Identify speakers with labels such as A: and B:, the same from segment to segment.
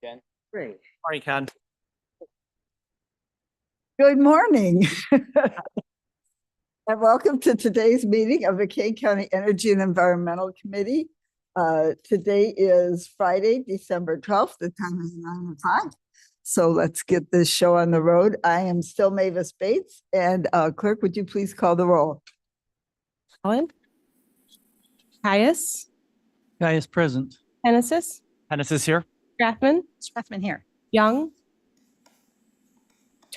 A: Ken.
B: Great.
A: Morning, Ken.
B: Good morning. And welcome to today's meeting of the Kane County Energy and Environmental Committee. Today is Friday, December 12th. The time is 9:05. So let's get this show on the road. I am still Mavis Bates, and clerk, would you please call the roll?
C: Allen. Caius.
D: Caius present.
C: Hennessis.
A: Hennessis here.
C: Strathman.
B: Strathman here.
C: Young.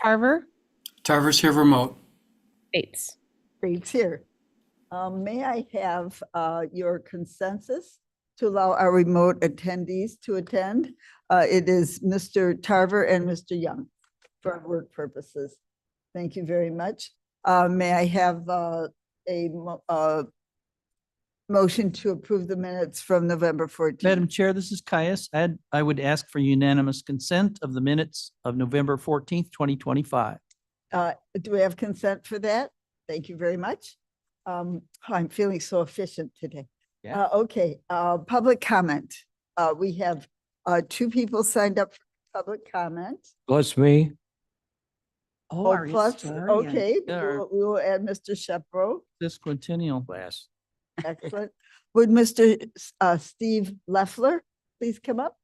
C: Tarver.
E: Tarver's here remote.
C: Bates.
B: Bates here. May I have your consensus to allow our remote attendees to attend? It is Mr. Tarver and Mr. Young for work purposes. Thank you very much. May I have a motion to approve the minutes from November 14th?
D: Madam Chair, this is Caius. I would ask for unanimous consent of the minutes of November 14th, 2025.
B: Do we have consent for that? Thank you very much. I'm feeling so efficient today.
D: Yeah.
B: Okay, public comment. We have two people signed up for public comment.
F: Plus me.
B: Oh, plus, okay,
D: Yeah.
B: we will add Mr. Shepro.
D: This quintennial class.
B: Excellent. Would Mr. Steve Leffler please come up?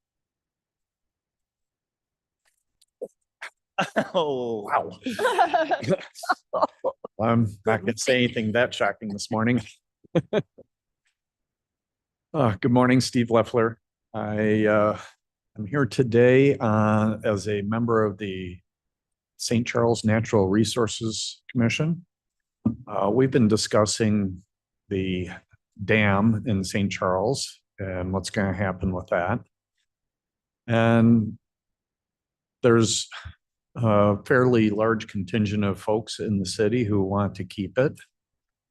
G: Oh, wow. I'm not going to say anything that shocking this morning. Good morning, Steve Leffler. I'm here today as a member of the St. Charles Natural Resources Commission. We've been discussing the dam in St. Charles and what's going to happen with that. And there's a fairly large contingent of folks in the city who want to keep it,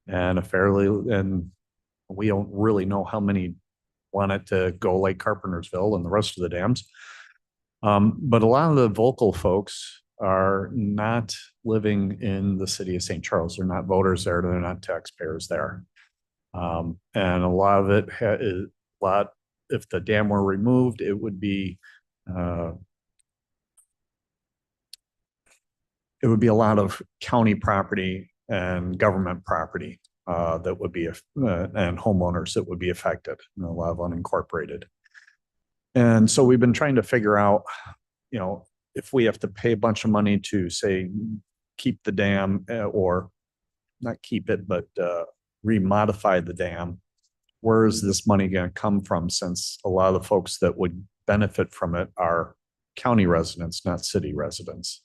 G: and and we don't really know how many want it to go like Carpentersville and the rest of the dams. But a lot of the vocal folks are not living in the city of St. Charles. They're not voters there. They're not taxpayers there. And a lot of it is if the dam were removed, it would be a lot of county property and government property that would be, and homeowners that would be affected, and a lot of unincorporated. And so we've been trying to figure out, if we have to pay a bunch of money to say, keep the dam or not keep it, but remodify the dam, where is this money going to come from? Since a lot of the folks that would benefit from it are county residents, not city residents.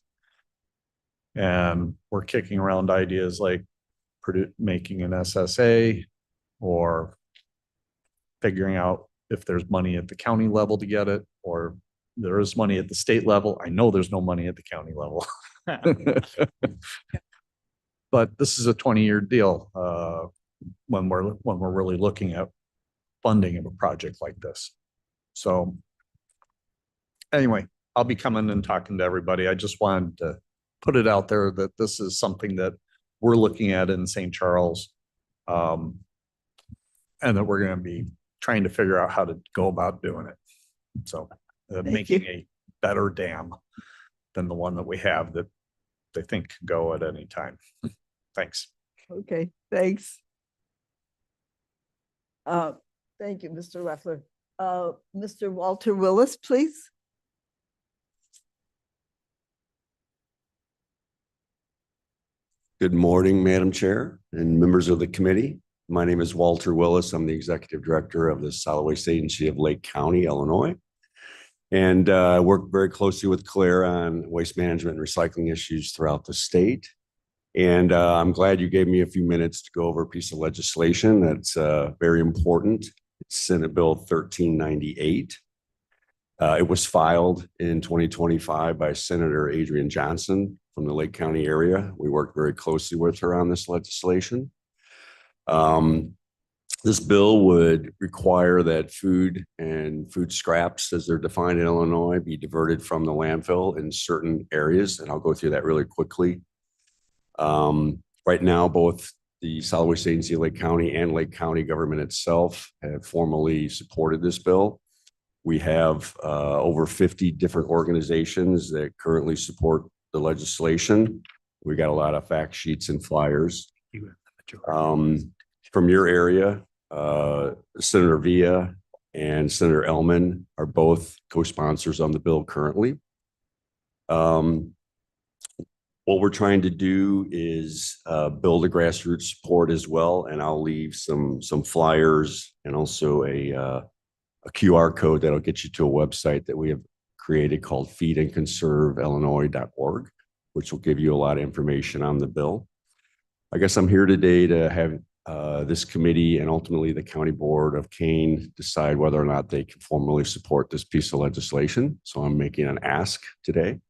G: And we're kicking around ideas like making an SSA or figuring out if there's money at the county level to get it, or there is money at the state level. I know there's no money at the county level. But this is a 20-year deal when we're really looking at funding of a project like this. So anyway, I'll be coming and talking to everybody. I just wanted to put it out there that this is something that we're looking at in St. Charles, and that we're going to be trying to figure out how to go about doing it. So making a better dam than the one that we have that they think can go at any time. Thanks.
B: Okay, thanks. Thank you, Mr. Leffler. Mr. Walter Willis, please.
H: Good morning, Madam Chair and members of the committee. My name is Walter Willis. I'm the Executive Director of the Solid Waste Agency of Lake County, Illinois. And I work very closely with Claire on waste management and recycling issues throughout the state. And I'm glad you gave me a few minutes to go over a piece of legislation that's very important. It's Senate Bill 1398. It was filed in 2025 by Senator Adrienne Johnson from the Lake County area. We worked very closely with her on this legislation. This bill would require that food and food scraps, as they're defined in Illinois, be diverted from the landfill in certain areas. And I'll go through that really quickly. Right now, both the Solid Waste Agency of Lake County and Lake County government itself have formally supported this bill. We have over 50 different organizations that currently support the legislation. We got a lot of fact sheets and flyers. From your area, Senator Villa and Senator Ellman are both co-sponsors on the bill currently. What we're trying to do is build a grassroots support as well, and I'll leave some flyers and also a QR code that'll get you to a website that we have created called feedandconserveillinois.org, which will give you a lot of information on the bill. I guess I'm here today to have this committee and ultimately the County Board of Kane decide whether or not they can formally support this piece of legislation. So I'm making an ask today.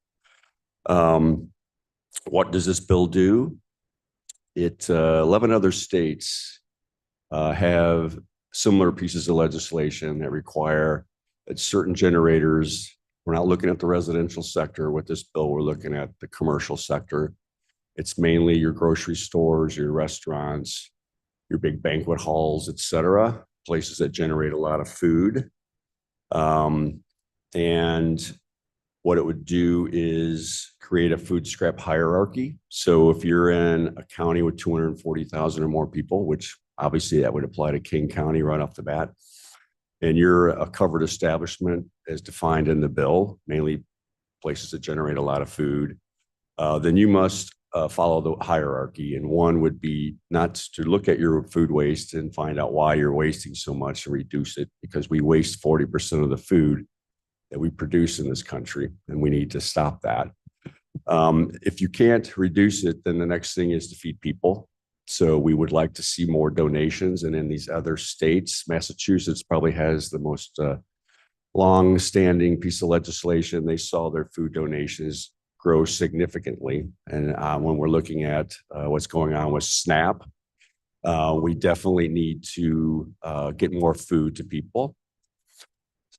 H: What does this bill do? 11 other states have similar pieces of legislation that require that certain generators, we're not looking at the residential sector with this bill, we're looking at the commercial sector. It's mainly your grocery stores, your restaurants, your big banquet halls, et cetera, places that generate a lot of food. And what it would do is create a food scrap hierarchy. So if you're in a county with 240,000 or more people, which obviously that would apply to King County right off the bat, and you're a covered establishment as defined in the bill, mainly places that generate a lot of food, then you must follow the hierarchy. And one would be not to look at your food waste and find out why you're wasting so much and reduce it, because we waste 40% of the food that we produce in this country, and we need to stop that. If you can't reduce it, then the next thing is to feed people. So we would like to see more donations. And in these other states, Massachusetts probably has the most long-standing piece of legislation. They saw their food donations grow significantly. And when we're looking at what's going on with SNAP, we definitely need to get more food to people.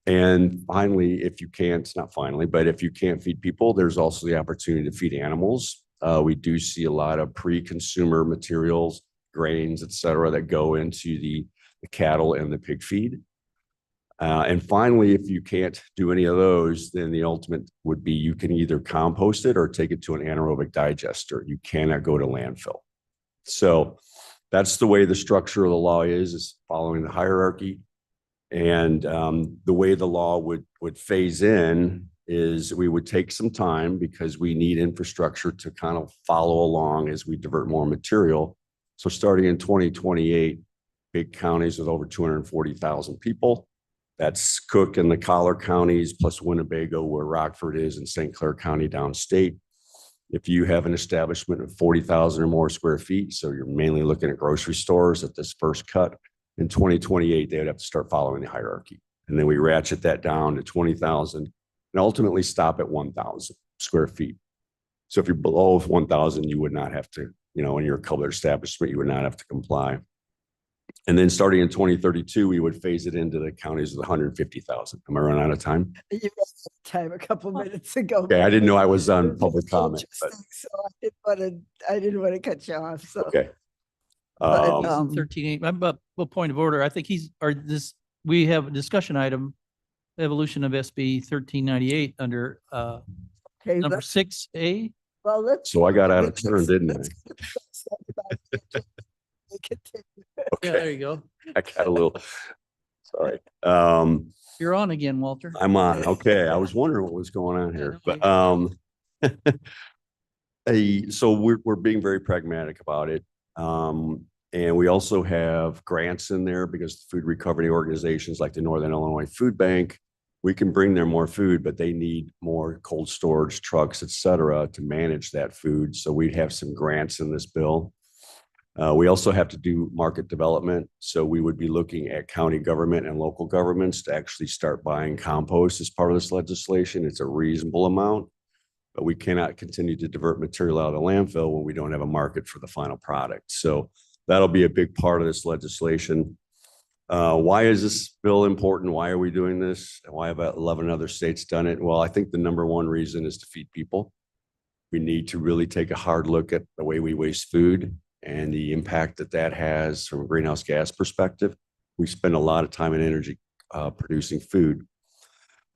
H: And finally, if you can't, not finally, but if you can't feed people, there's also the opportunity to feed animals. We do see a lot of pre-consumer materials, grains, et cetera, that go into the cattle and the pig feed. And finally, if you can't do any of those, then the ultimate would be you can either compost it or take it to an anaerobic digester. You cannot go to landfill. So that's the way the structure of the law is following the hierarchy. And the way the law would phase in is we would take some time because we need infrastructure to kind of follow along as we divert more material. So starting in 2028, big counties with over 240,000 people, that's Cook and the Collar counties, plus Winnebago, where Rockford is, and St. Clair County downstate. If you have an establishment of 40,000 or more square feet, so you're mainly looking at grocery stores at this first cut, in 2028, they would have to start following the hierarchy. And then we ratchet that down to 20,000 and ultimately stop at 1,000 square feet. So if you're below 1,000, you would not have to, when you're a covered establishment, you would not have to comply. And then starting in 2032, we would phase it into the counties with 150,000. Am I running out of time?
B: You ran out of time a couple minutes ago.
H: Okay, I didn't know I was
B: It
H: on
B: was
H: public
B: just
H: comment. But,
B: interesting, So I didn't want to cut you off, so.
H: okay.
B: But,
D: 13.8, but point of order, I think we have a discussion item, evolution of SB 1398 under
B: okay,
D: number
B: let's-
D: 6A.
B: Well, let's.
H: So I got out of
B: let's-
H: turn, didn't I?
B: let's- Continue.
D: Yeah,
H: Okay,
D: there you go.
H: I got a little, sorry.
D: You're on again, Walter.
H: I'm on. Okay. I was wondering what was going on here, but, so we're being very pragmatic about it. And we also have grants in there because food recovery organizations like the Northern Illinois Food Bank, we can bring them more food, but they need more cold storage trucks, et cetera, to manage that food. So we'd have some grants in this bill. We also have to do market development. So we would be looking at county government and local governments to actually start buying compost as part of this legislation. It's a reasonable amount, but we cannot continue to divert material out of the landfill when we don't have a market for the final product. So that'll be a big part of this legislation. Why is this bill important? Why are we doing this? And why have 11 other states done it? Well, I think the number one reason is to feed people. We need to really take a hard look at the way we waste food and the impact that has from a greenhouse gas perspective. We spend a lot of time and energy producing food.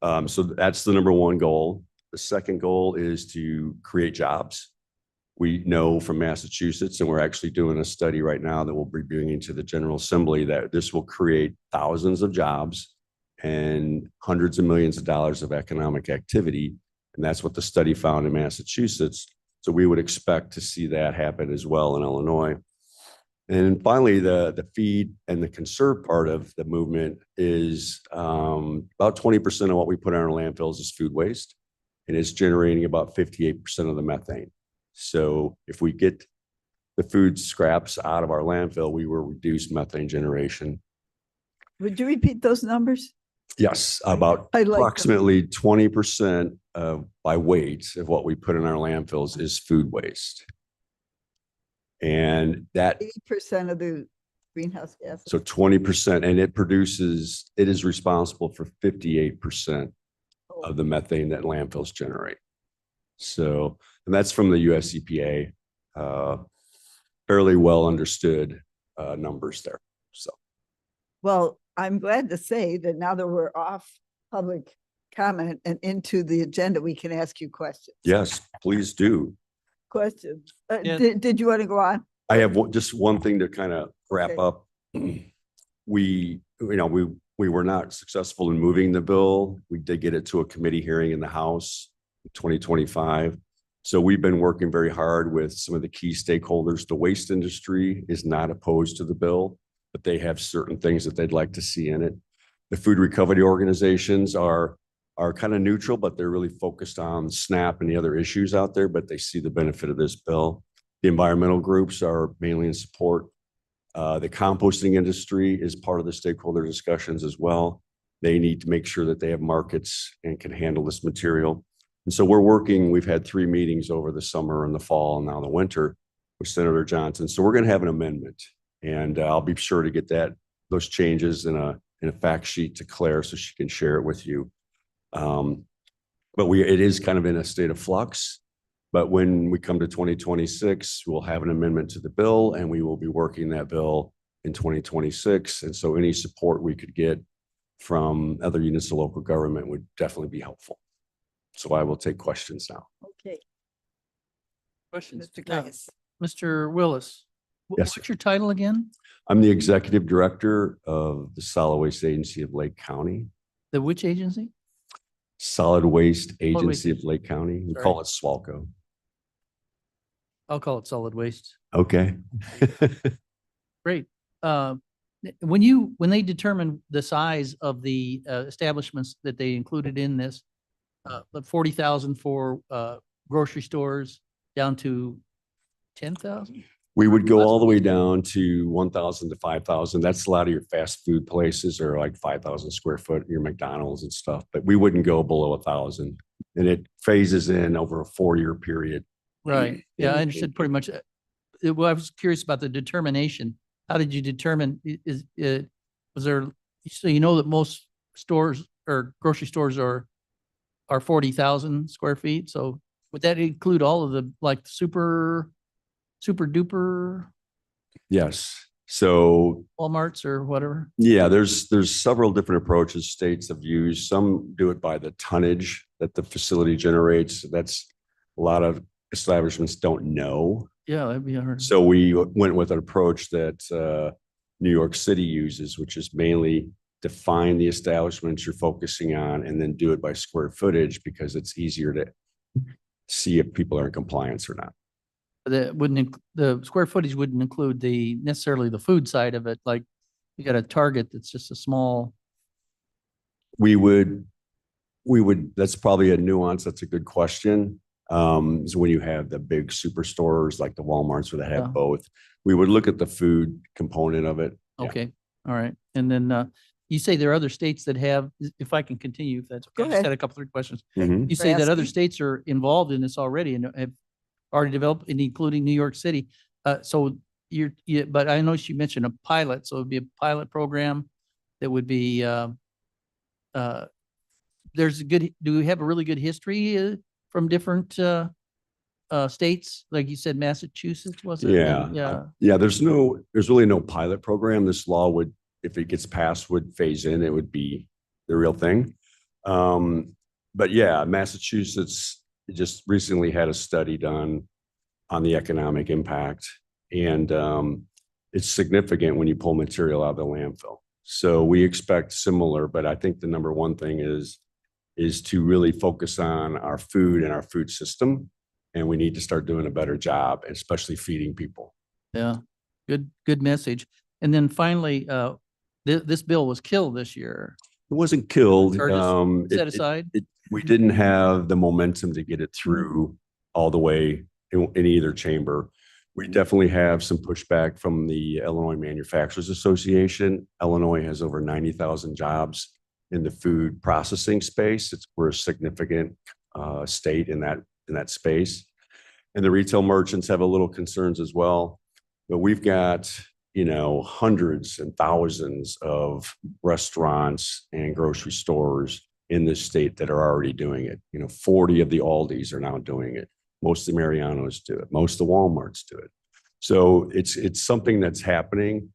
H: So that's the number one goal. The second goal is to create jobs. We know from Massachusetts, and we're actually doing a study right now that we'll be bringing to the General Assembly, that this will create thousands of jobs and hundreds of millions of dollars of economic activity. And that's what the study found in Massachusetts. So we would expect to see that happen as well in Illinois. And finally, the feed and the conserve part of the movement is about 20% of what we put in our landfills is food waste, and it's generating about 58% of the methane. So if we get the food scraps out of our landfill, we will reduce methane generation.
B: Would you repeat those numbers?
H: Yes, about
B: I like them.
H: approximately 20% by weight of what we put in our landfills is food waste. And that
B: 80% of the greenhouse gases.
H: So 20%, and it is responsible for 58% of the methane that landfills generate. So, and that's from the US EPA, fairly well understood numbers there. So,
B: Well, I'm glad to say that now that we're off public comment and into the agenda, we can ask you questions.
H: yes, please do.
B: Questions.
D: Yeah.
B: Did you want to go on?
H: I have just one thing to kind of wrap
B: Okay.
H: up. We were not successful in moving the bill. We did get it to a committee hearing in the House in 2025. So we've been working very hard with some of the key stakeholders. The waste industry is not opposed to the bill, but they have certain things that they'd like to see in it. The food recovery organizations are kind of neutral, but they're really focused on SNAP and the other issues out there, but they see the benefit of this bill. The environmental groups are mainly in support. The composting industry is part of the stakeholder discussions as well. They need to make sure that they have markets and can handle this material. And so we've had 3 meetings over the summer and the fall and now the winter with Senator Johnson. So we're going to have an amendment, and I'll be sure to get those changes in a fact sheet to Claire so she can share it with you. But it is kind of in a state of flux. But when we come to 2026, we'll have an amendment to the bill, and we will be working that bill in 2026. And so any support we could get from other units of local government would definitely be helpful. So I will take questions now.
B: Okay,
D: Questions?
B: Mr.
D: Yeah.
B: Geis.
D: Mr. Willis.
H: Yes,
D: What's your title again?
H: I'm the executive director of the Solid Waste Agency of Lake County.
D: The which agency?
H: Solid Waste Agency
D: Waste.
H: of Lake County. We
D: Sorry.
H: call it SWALCO.
D: I'll call it solid waste.
H: Okay.
D: Great. When they determined the size of the establishments that they included in this, the 40,000 for grocery stores down to 10,000?
H: We would go all the way down to 1,000 to 5,000. That's a lot of your fast food places are like 5,000 square foot, your McDonald's and stuff, but we wouldn't go below 1,000. And it phases in over a 4-year period.
D: Right. Yeah, I understood pretty much. Well, I was curious about the determination. How did you determine, was there, so you know that most stores or grocery stores are 40,000 square feet? So would that include all of the like super duper
H: Yes. So
D: Walmarts or whatever?
H: yeah, there's several different approaches states have used. Some do it by the tonnage that the facility generates. That's a lot of establishments don't know.
D: Yeah, that'd be hard.
H: So we went with an approach that New York City uses, which is mainly define the establishments you're focusing on and then do it by square footage because it's easier to see if people are in compliance or not.
D: That wouldn't, the square footage wouldn't include necessarily the food side of it. Like you got a Target that's just a small.
H: We would, that's probably a nuance. That's a good question. So when you have the big superstores like the Walmarts where they have
D: Yeah.
H: both, we would look at the food component of it. Yeah.
D: Okay, all right. And then you say there are other states that have, if I can continue, if that's
B: Go
D: okay. I just
B: ahead.
D: had a couple, 3 questions.
H: Mhm.
D: You say that other
B: asking.
D: states are involved in this already and have already developed, and including New York City. So but I know she mentioned a pilot, so it'd be a pilot program that would be, do we have a really good history from different states? Like you said, Massachusetts, was it?
H: Yeah.
D: Yeah.
H: Yeah, there's really no pilot program. This law would, if it gets passed, would phase in. It would be the real thing. But yeah, Massachusetts just recently had a study done on the economic impact, and it's significant when you pull material out of the landfill. So we expect similar, but I think the number one thing is to really focus on our food and our food system. And we need to start doing a better job, especially feeding people.
D: Yeah, good message. And then finally, this bill was killed this year.
H: It wasn't killed.
D: Or just set
H: it-
D: aside?
H: we didn't have the momentum to get it through all the way in either chamber. We definitely have some pushback from the Illinois Manufacturers Association. Illinois has over 90,000 jobs in the food processing space. We're a significant state in that space. And the retail merchants have a little concerns as well. But we've got, hundreds and thousands of restaurants and grocery stores in this state that are already doing it. 40 of the Aldis are now doing it. Most of the Marianos do it. Most of the Walmarts do it. So it's something that's happening.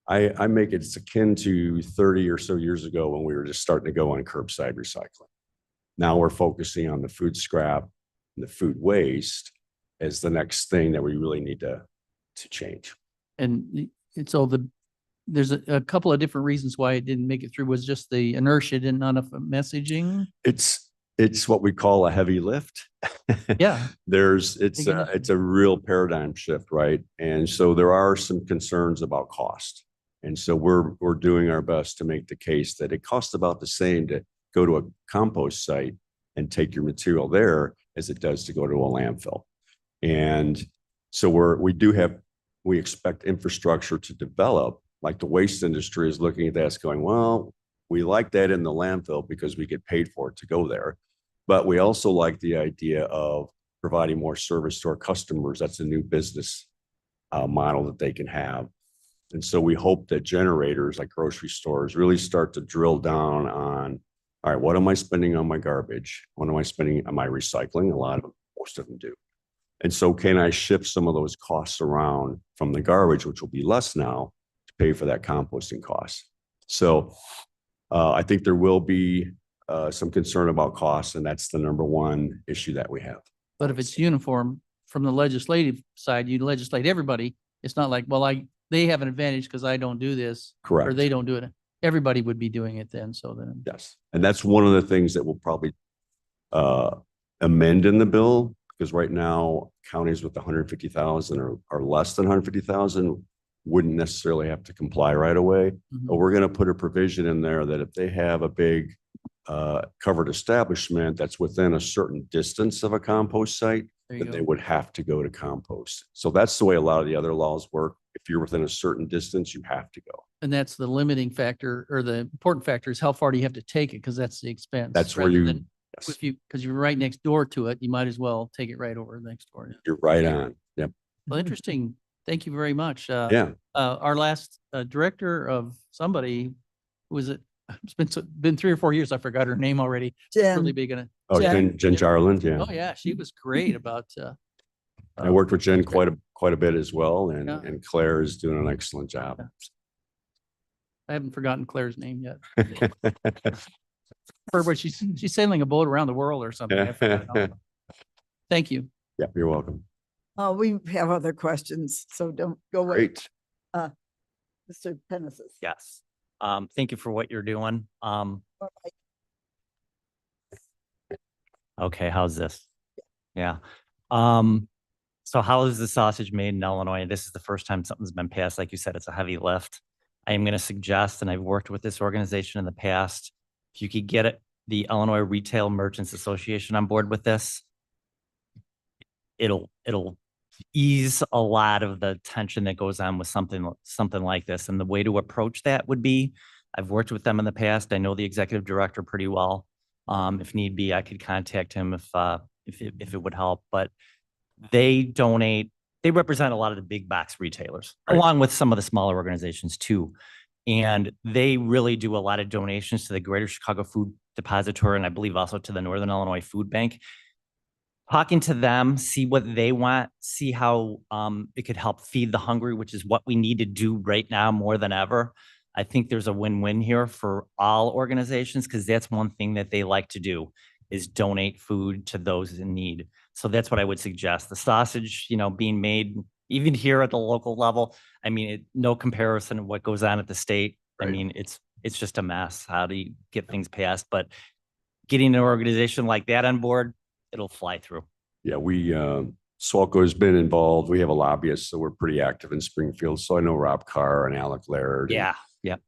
H: I make it's akin to 30 or so years ago when we were just starting to go on curbside recycling. Now we're focusing on the food scrap and the food waste as the next thing that we really need to change.
D: And so there's a couple of different reasons why it didn't make it through. Was just the inertia, didn't enough messaging.
H: It's what we call a heavy lift.
D: Yeah.
H: It's a real paradigm shift, right? And so there are some concerns about cost. And so we're doing our best to make the case that it costs about the same to go to a compost site and take your material there as it does to go to a landfill. And so we expect infrastructure to develop, like the waste industry is looking at that as going, well, we like that in the landfill because we get paid for it to go there. But we also like the idea of providing more service to our customers. That's a new business model that they can have. And so we hope that generators like grocery stores really start to drill down on, all right, what am I spending on my garbage? What am I spending on my recycling? Most of them do. And so can I shift some of those costs around from the garbage, which will be less now, to pay for that composting cost? So I think there will be some concern about costs, and that's the number one issue that we have.
D: But if it's uniform from the legislative side, you legislate everybody. It's not like, well, they have an advantage because I don't do this.
H: Correct.
D: Or they don't do it. Everybody would be doing it then. So then.
H: Yes. And that's one of the things that we'll probably amend in the bill, because right now counties with 150,000 or less than 150,000 wouldn't necessarily have to comply right away. But we're going to put a provision in there that if they have a big covered establishment that's within a certain distance of a compost site,
D: There you
H: then they
D: go.
H: would have to go to compost. So that's the way a lot of the other laws work. If you're within a certain distance, you have to go.
D: And that's the limiting factor, or the important factor is how far do you have to take it? Because that's the expense.
H: That's where
D: rather
H: you,
D: than
H: yes,
D: If because you're right next door to it, you might as well take it right over next door.
H: you're right on. Yep.
D: Well, interesting. Thank you very much.
H: Yeah.
D: Our last director of somebody, who was it? It's been 3 or 4 years. I forgot her name already. Really
B: Jen,
D: big in it.
H: Oh,
B: Jen.
H: Jen Jarland. Yeah.
D: Oh, yeah. She was great about,
H: I worked with Jen quite a bit as well.
D: Yeah.
H: And Claire is doing an excellent job.
D: I haven't forgotten Claire's name yet. But she's sailing a boat around the world or something. I forgot. Thank you.
H: Yeah, you're welcome.
B: we have other questions, so don't go away.
H: Great.
B: Mr. Pennis's.
A: Yes. Thank you for what you're doing. Okay, how's this? Yeah. So how is the sausage made in Illinois? This is the first time something's been passed. Like you said, it's a heavy lift. I am going to suggest, and I've worked with this organization in the past, if you could get it, the Illinois Retail Merchants Association on board with this, it'll ease a lot of the tension that goes on with something like this. And the way to approach that would be, I've worked with them in the past. I know the executive director pretty well. If need be, I could contact him if it would help. But they represent a lot of the big box retailers,
H: Right.
A: along with some of the smaller organizations too. And they really do a lot of donations to the Greater Chicago Food Depository, and I believe also to the Northern Illinois Food Bank. Talking to them, see what they want, see how it could help feed the hungry, which is what we need to do right now more than ever. I think there's a win-win here for all organizations because that's one thing that they like to do is donate food to those in need. So that's what I would suggest. The sausage, being made even here at the local level, I mean, no comparison to what goes on at the state. I
H: Right.
A: mean, it's just a mess. How do you get things passed? But getting an organization like that on board, it'll fly through.
H: Yeah, SWALCO has been involved. We have a lobbyist, so we're pretty active in Springfield. So I know Rob Carr and Alec Laird.
A: Yeah.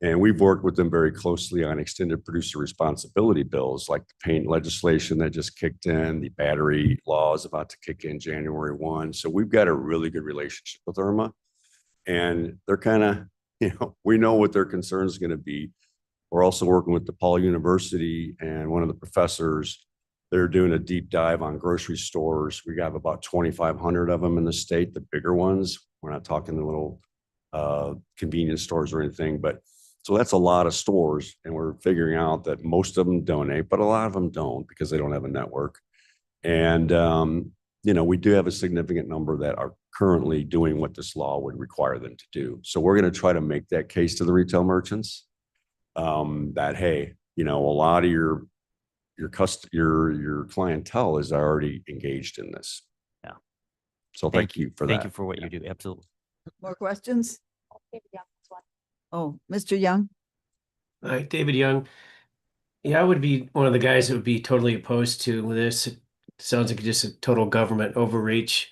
H: And we've worked with them very closely on extended producer responsibility bills, like the paint legislation that just kicked in, the battery law is about to kick in January 1. So we've got a really good relationship with IRMA. And they're kind of, we know what their concern is going to be. We're also working with DePaul University and one of the professors. They're doing a deep dive on grocery stores. We got about 2,500 of them in the state, the bigger ones. We're not talking the little convenience stores or anything, but so that's a lot of stores. And we're figuring out that most of them donate, but a lot of them don't because they don't have a network. And, we do have a significant number that are currently doing what this law would require them to do. So we're going to try to make that case to the retail merchants that, hey, a lot of your clientele is already engaged in this.
A: Yeah.
H: So thank you for that.
A: Thank you for what you do. Absolutely.
B: More questions? Oh, Mr. Young?
E: Hi, David Young. Yeah, I would be one of the guys that would be totally opposed to this. It sounds like just a total government overreach.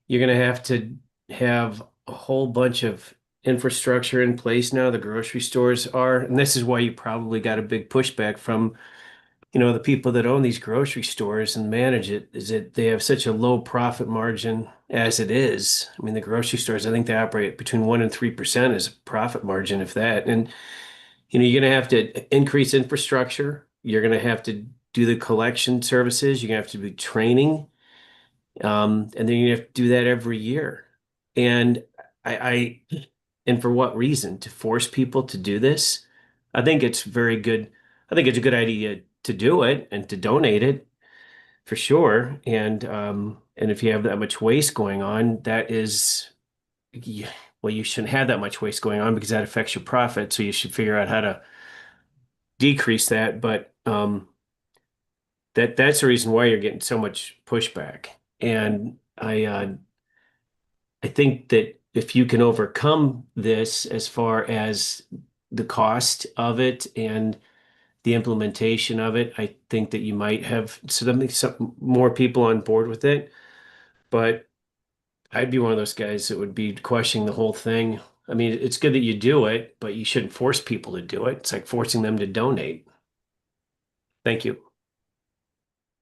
E: You're going to have a whole bunch of infrastructure in place now. The grocery stores are, and this is why you probably got a big pushback from, the people that own these grocery stores and manage it, is that they have such a low profit margin as it is. I mean, the grocery stores, I think they operate between 1% and 3% as a profit margin, if that. And, you're going to have to increase infrastructure. You're going to have to do the collection services. You're going to have to do training. And then you have to do that every year. And and for what reason? To force people to do this? I think it's very good. I think it's a good idea to do it and to donate it for sure. And if you have that much waste going on, you shouldn't have that much waste going on because that affects your profit. So you should figure out how to decrease that. But that's the reason why you're getting so much pushback. And I think that if you can overcome this as far as the cost of it and the implementation of it, I think that you might have some more people on board with it. But I'd be one of those guys that would be questioning the whole thing. I mean, it's good that you do it, but you shouldn't force people to do it. It's like forcing them to donate. Thank you.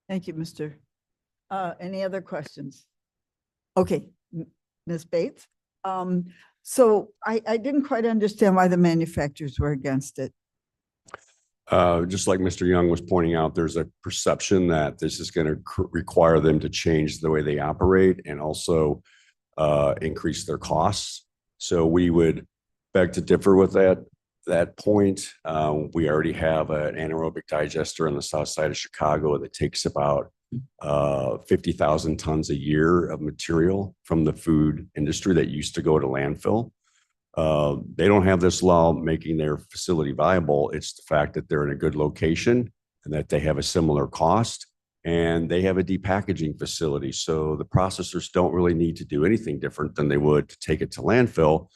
B: Thank you, Mr. Any other questions? Okay, Ms. Bates. So I didn't quite understand why the manufacturers were against it.
H: Just like Mr. Young was pointing out, there's a perception that this is going to require them to change the way they operate and also increase their costs. So we would beg to differ with that point. We already have an anaerobic digester on the south side of Chicago that takes about 50,000 tons a year of material from the food industry that used to go to landfill. They don't have this law making their facility viable. It's the fact that they're in a good location and that they have a similar cost and they have a depackaging facility. So the processors don't really need to do anything different than they would to take it to landfill,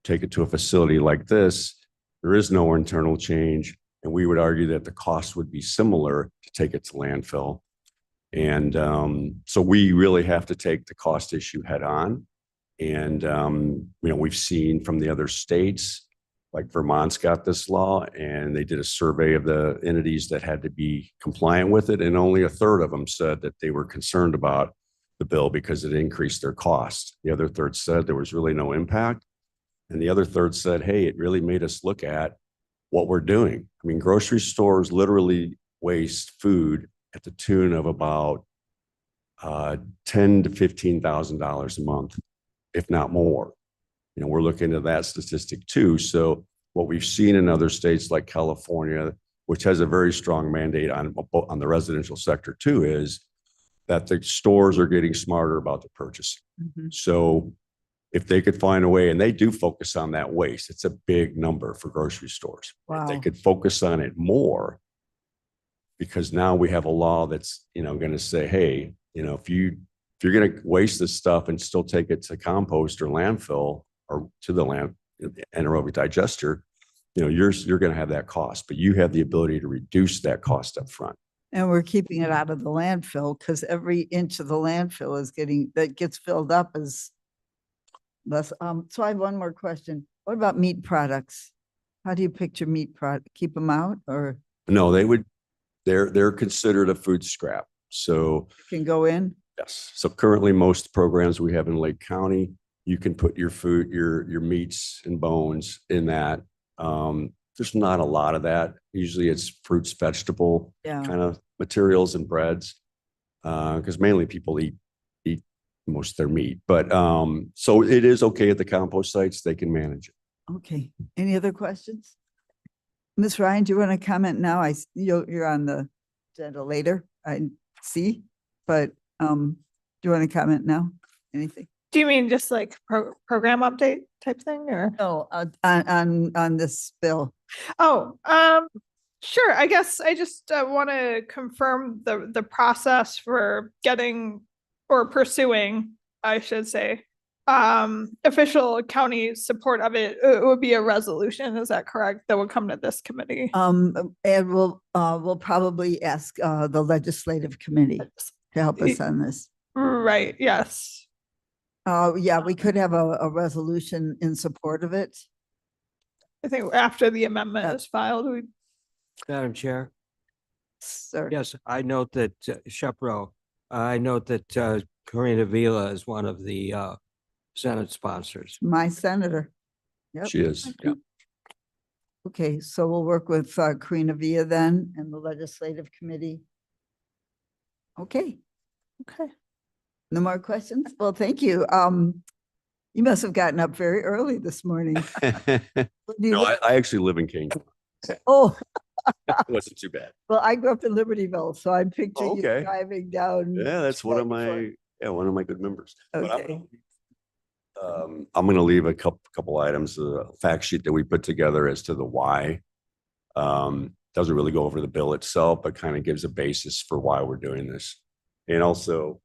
H: take it to a facility like this. There is no internal change. And we would argue that the cost would be similar to take it to landfill. And so we really have to take the cost issue head on. And, we've seen from the other states, like Vermont's got this law and they did a survey of the entities that had to be compliant with it. And only a third of them said that they were concerned about the bill because it increased their cost. The other third said there was really no impact. And the other third said, hey, it really made us look at what we're doing. I mean, grocery stores literally waste food at the tune of about $10,000 to $15,000 a month, if not more. We're looking at that statistic too. So what we've seen in other states like California, which has a very strong mandate on the residential sector too, is that the stores are getting smarter about the purchasing.
B: Mhm.
H: So if they could find a way, and they do focus on that waste, it's a big number for grocery stores. If they
B: Wow.
H: could focus on it more, because now we have a law that's, going to say, hey, if you're going to waste this stuff and still take it to compost or landfill or to the anaerobic digester, you're going to have that cost, but you have the ability to reduce that cost up front.
B: And we're keeping it out of the landfill because every inch of the landfill that gets filled up is less. So I have one more question. What about meat products? How do you picture meat product? Keep them out or
H: No, they're considered a food scrap. So
B: can go in?
H: yes. So currently most programs we have in Lake County, you can put your food, your meats and bones in that. There's not a lot of that. Usually it's fruits, vegetable
B: Yeah.
H: kind of materials and breads. Because mainly people eat most of their meat. But so it is okay at the compost sites, they can manage it.
B: Okay. Any other questions? Ms. Ryan, do you want to comment now? You're on the agenda later, I see, but do you want to comment now? Anything?
F: Do you mean just like program update type thing or?
B: No, on this bill.
F: Oh, sure. I guess I just want to confirm the process for getting or pursuing, I should say, official county support of it. It would be a resolution. Is that correct? That would come to this committee.
B: And we'll probably ask the legislative committee to help us on this.
F: Right. Yes.
B: Yeah, we could have a resolution in support of it.
F: I think after the amendment is filed, we.
I: Madam Chair,
B: Sir.
I: yes, I note that Shepro, I note that Karina Vila is one of the Senate sponsors.
B: My senator. Yep.
H: She is. Yeah.
B: Okay, so we'll work with Karina Villa then and the legislative committee. Okay,
F: Okay.
B: no more questions? Well, thank you. You must have gotten up very early this morning. Where do you
H: No,
B: live?
H: I actually live in King.
B: Oh,
H: It wasn't too bad.
B: well, I grew up in Libertyville, so I'm picturing you
H: Okay.
B: driving down.
H: Yeah, that's one of
B: Before.
H: one of my good members. But
B: Okay.
H: I'm going to leave a couple items, a fact sheet that we put together as to the why. Doesn't really go over the bill itself, but kind of gives a basis for why we're doing this. And also,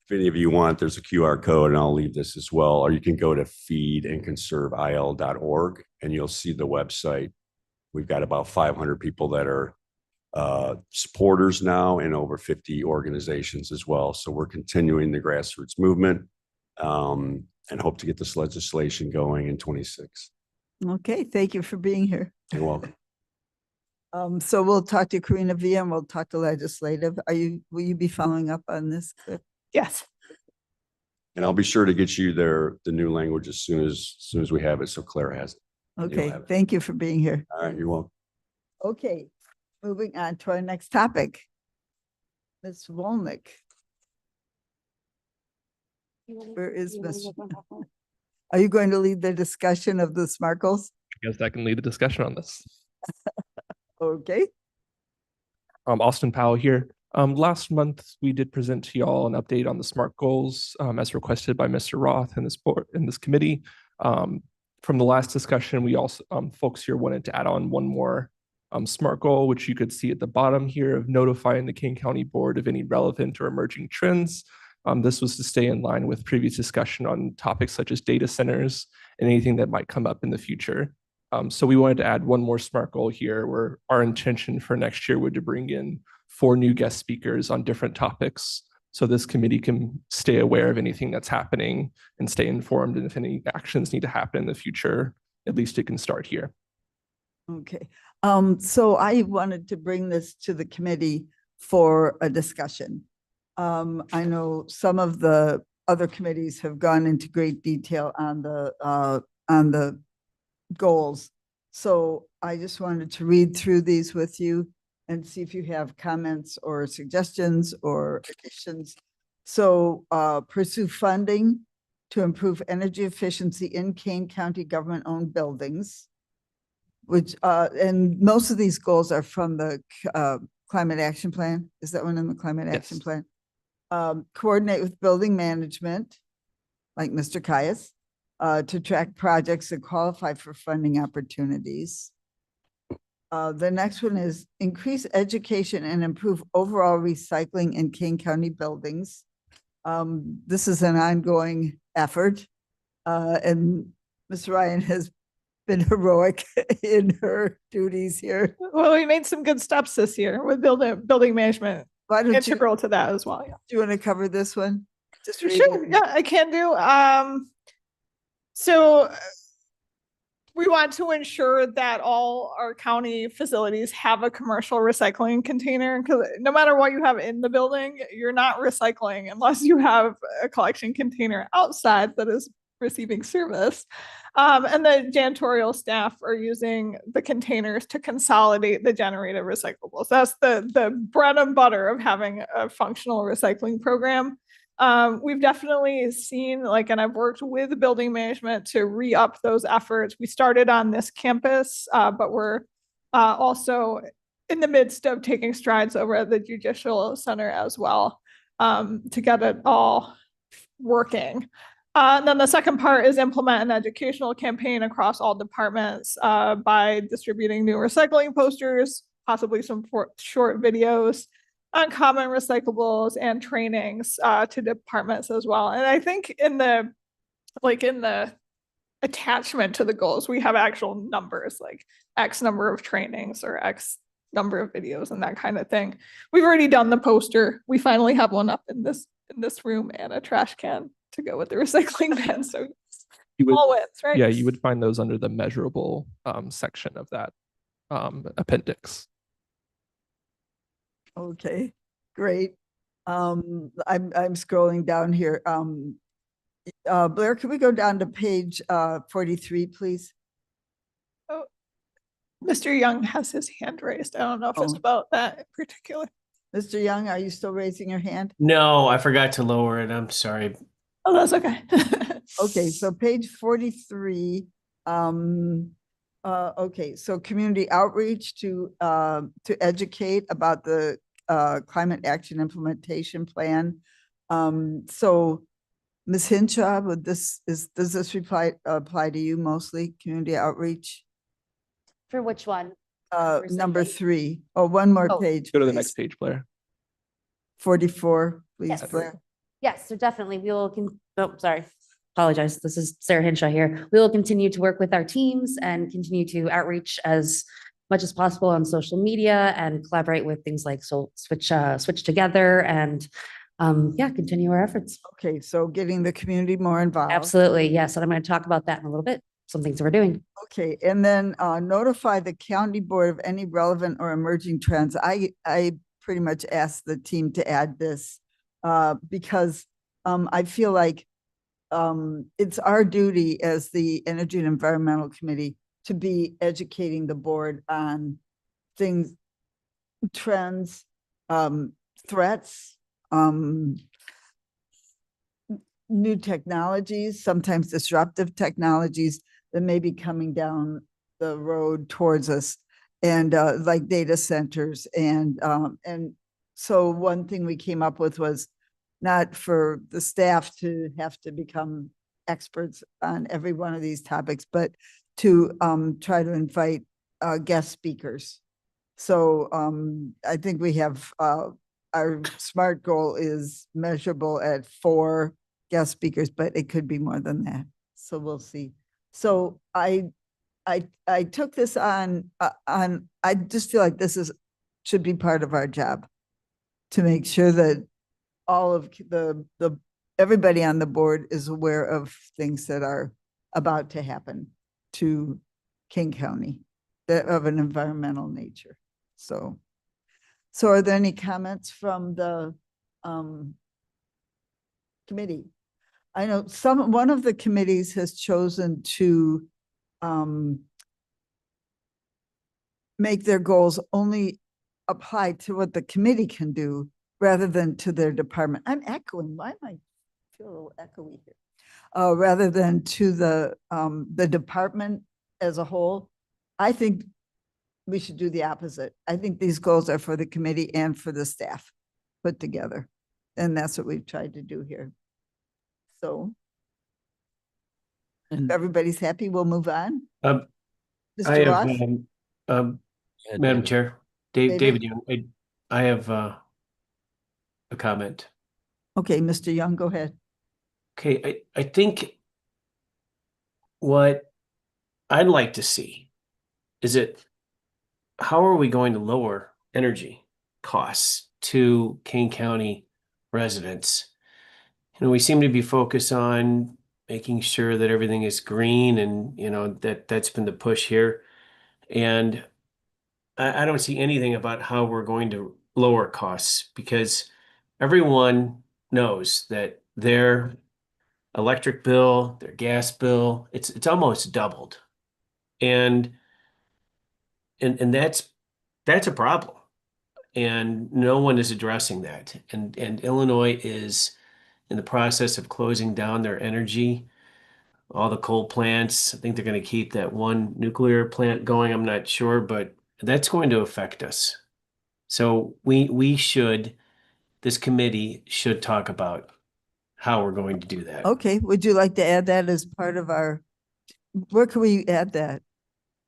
H: if any of you want, there's a QR code, and I'll leave this as well, or you can go to feedandconserveil.org and you'll see the website. We've got about 500 people that are supporters now and over 50 organizations as well. So we're continuing the grassroots movement and hope to get this legislation going in 26.
B: Okay, thank you for being here.
H: You're welcome.
B: So we'll talk to Karina Villa and we'll talk to legislative. Will you be following up on this?
F: Yes.
H: And I'll be sure to get you the new language as soon as we have it. So Claire has it.
B: Okay,
H: have it.
B: thank you for being here.
H: All right. You're welcome.
B: Okay, moving on to our next topic. Ms. Wolnick. Where is Ms.? Are you going to lead the discussion of the SMART goals?
J: I guess I can lead the discussion on this.
B: Okay,
J: Austin Powell here. Last month, we did present to y'all an update on the SMART goals as requested by Mr. Roth and this board in this committee. From the last discussion, we also folks here wanted to add on one more SMART goal, which you could see at the bottom here of notifying the King County Board of any relevant or emerging trends. This was to stay in line with previous discussion on topics such as data centers and anything that might come up in the future. So we wanted to add one more SMART goal here, where our intention for next year would to bring in 4 new guest speakers on different topics. So this committee can stay aware of anything that's happening and stay informed. And if any actions need to happen in the future, at least it can start here.
B: okay. So I wanted to bring this to the committee for a discussion. I know some of the other committees have gone into great detail on the goals. So I just wanted to read through these with you and see if you have comments or suggestions or additions. So pursue funding to improve energy efficiency in Kane County government-owned buildings, which, and most of these goals are from the Climate Action Plan. Is that one in the Climate Action
J: Yes.
B: Plan? Coordinate with building management, like Mr. Caius. to track projects that qualify for funding opportunities. The next one is increase education and improve overall recycling in King County buildings. This is an ongoing effort. And Ms. Ryan has been heroic in her duties here.
F: Well, we made some good steps this year with building management
B: Why don't you,
F: integral to that as well. Yeah.
B: do you want to cover this one? Just read
F: Sure.
B: it.
F: Yeah, I can do. So we want to ensure that all our county facilities have a commercial recycling container, because no matter what you have in the building, you're not recycling unless you have a collection container outside that is receiving service. And the janitorial staff are using the containers to consolidate the generated recyclables. That's the bread and butter of having a functional recycling program. We've definitely seen, like, and I've worked with building management to re-up those efforts. We started on this campus, but we're also in the midst of taking strides over at the Judicial Center as well, to get it all working. And then the second part is implement an educational campaign across all departments by distributing new recycling posters, possibly some short videos on common recyclables and trainings to departments as well. And I think in the attachment to the goals, we have actual numbers like X number of trainings or X number of videos and that kind of thing. We've already done the poster. We finally have one up in this room and a trash can to go with the recycling bin. So
J: You would,
F: all wins, right?
J: yeah, you would find those under the measurable section of that appendix.
B: Okay, great. I'm scrolling down here. Blair, can we go down to page 43, please?
F: Mr. Young has his hand raised. I don't know if it's
B: Oh.
F: about that in particular.
B: Mr. Young, are you still raising your hand?
E: No, I forgot to lower it. I'm sorry.
F: Oh, that's okay.
B: Okay, so page 43. Okay, so community outreach to educate about the climate action implementation plan. So Ms. Hinshaw, does this apply to you mostly, community outreach?
K: For which one?
B: Number
K: Recycling?
B: 3. Oh, one more
K: Oh.
B: page.
J: Go to the
B: please.
J: next page, Blair.
B: 44, please,
K: Yes.
B: Blair.
K: Yes, so definitely we will, sorry, apologize. This is Sarah Hinshaw here. We will continue to work with our teams and continue to outreach as much as possible on social media and collaborate with things like Switch Together and continue our efforts.
B: Okay, so getting the community more involved.
K: Absolutely, yes. And I'm going to talk about that in a little bit. Some things that we're doing.
B: Okay, and then notify the county board of any relevant or emerging trends. I pretty much asked the team to add this because I feel like it's our duty as the Energy and Environmental Committee to be educating the board on things, trends, threats, new technologies, sometimes disruptive technologies that may be coming down the road towards us, and like data centers. And so one thing we came up with was not for the staff to have to become experts on every one of these topics, but to try to invite guest speakers. So I think we have our SMART goal is measurable at 4 guest speakers, but it could be more than that. So we'll see. So I took this on, I just feel like this should be part of our job to make sure that all of everybody on the board is aware of things that are about to happen to King County that of an environmental nature. So are there any comments from the committee? I know one of the committees has chosen to make their goals only apply to what the committee can do rather than to their department. I'm echoing. Why am I feel a little echoey here? Rather than to the department as a whole. I think we should do the opposite. I think these goals are for the committee and for the staff put together. And that's what we've tried to do here. So If
D: And
B: everybody's happy, we'll move on.
E: I
B: Mr.
E: have,
B: Roth?
I: Yeah,
E: Madam
I: David.
E: Chair,
B: David?
E: David Young, I have a comment.
B: Okay, Mr. Young, go ahead.
E: Okay, I think what I'd like to see is how are we going to lower energy costs to Kane County residents? You know, we seem to be focused on making sure that everything is green and, you know, that's been the push here. And I don't see anything about how we're going to lower costs because everyone knows that their electric bill, their gas bill, it's almost doubled. And that's a problem. And no one is addressing that. And Illinois is in the process of closing down their energy, all the coal plants. I think they're going to keep that one nuclear plant going. I'm not sure, but that's going to affect us. So this committee should talk about how we're going to do that.
B: Okay, would you like to add that as part of our, where can we add that,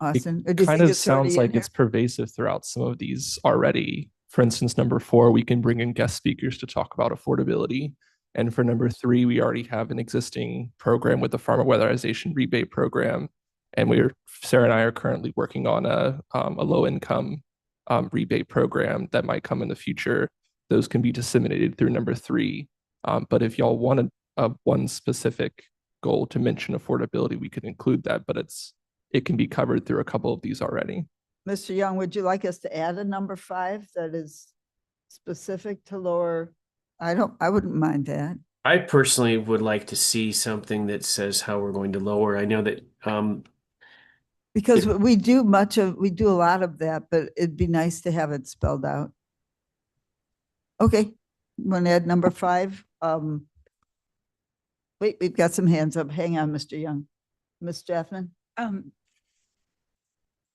B: Austin? Or do you
J: Kind
B: think
J: of
B: it's already
J: sounds
B: in
J: like
B: here?
J: it's pervasive throughout some of these already. For instance, number 4, we can bring in guest speakers to talk about affordability. And for number 3, we already have an existing program with the Farmer Weatherization Rebate Program. And Sarah and I are currently working on a low income rebate program that might come in the future. Those can be disseminated through number 3. But if y'all wanted one specific goal to mention affordability, we could include that, but it can be covered through a couple of these already.
B: Mr. Young, would you like us to add a number 5 that is specific to lower? I wouldn't mind that.
E: I personally would like to see something that says how we're going to lower. I know that
B: Because we do a lot of that, but it'd be nice to have it spelled out. Okay, want to add number 5? Wait, we've got some hands up. Hang on, Mr. Young. Ms. Jaffman?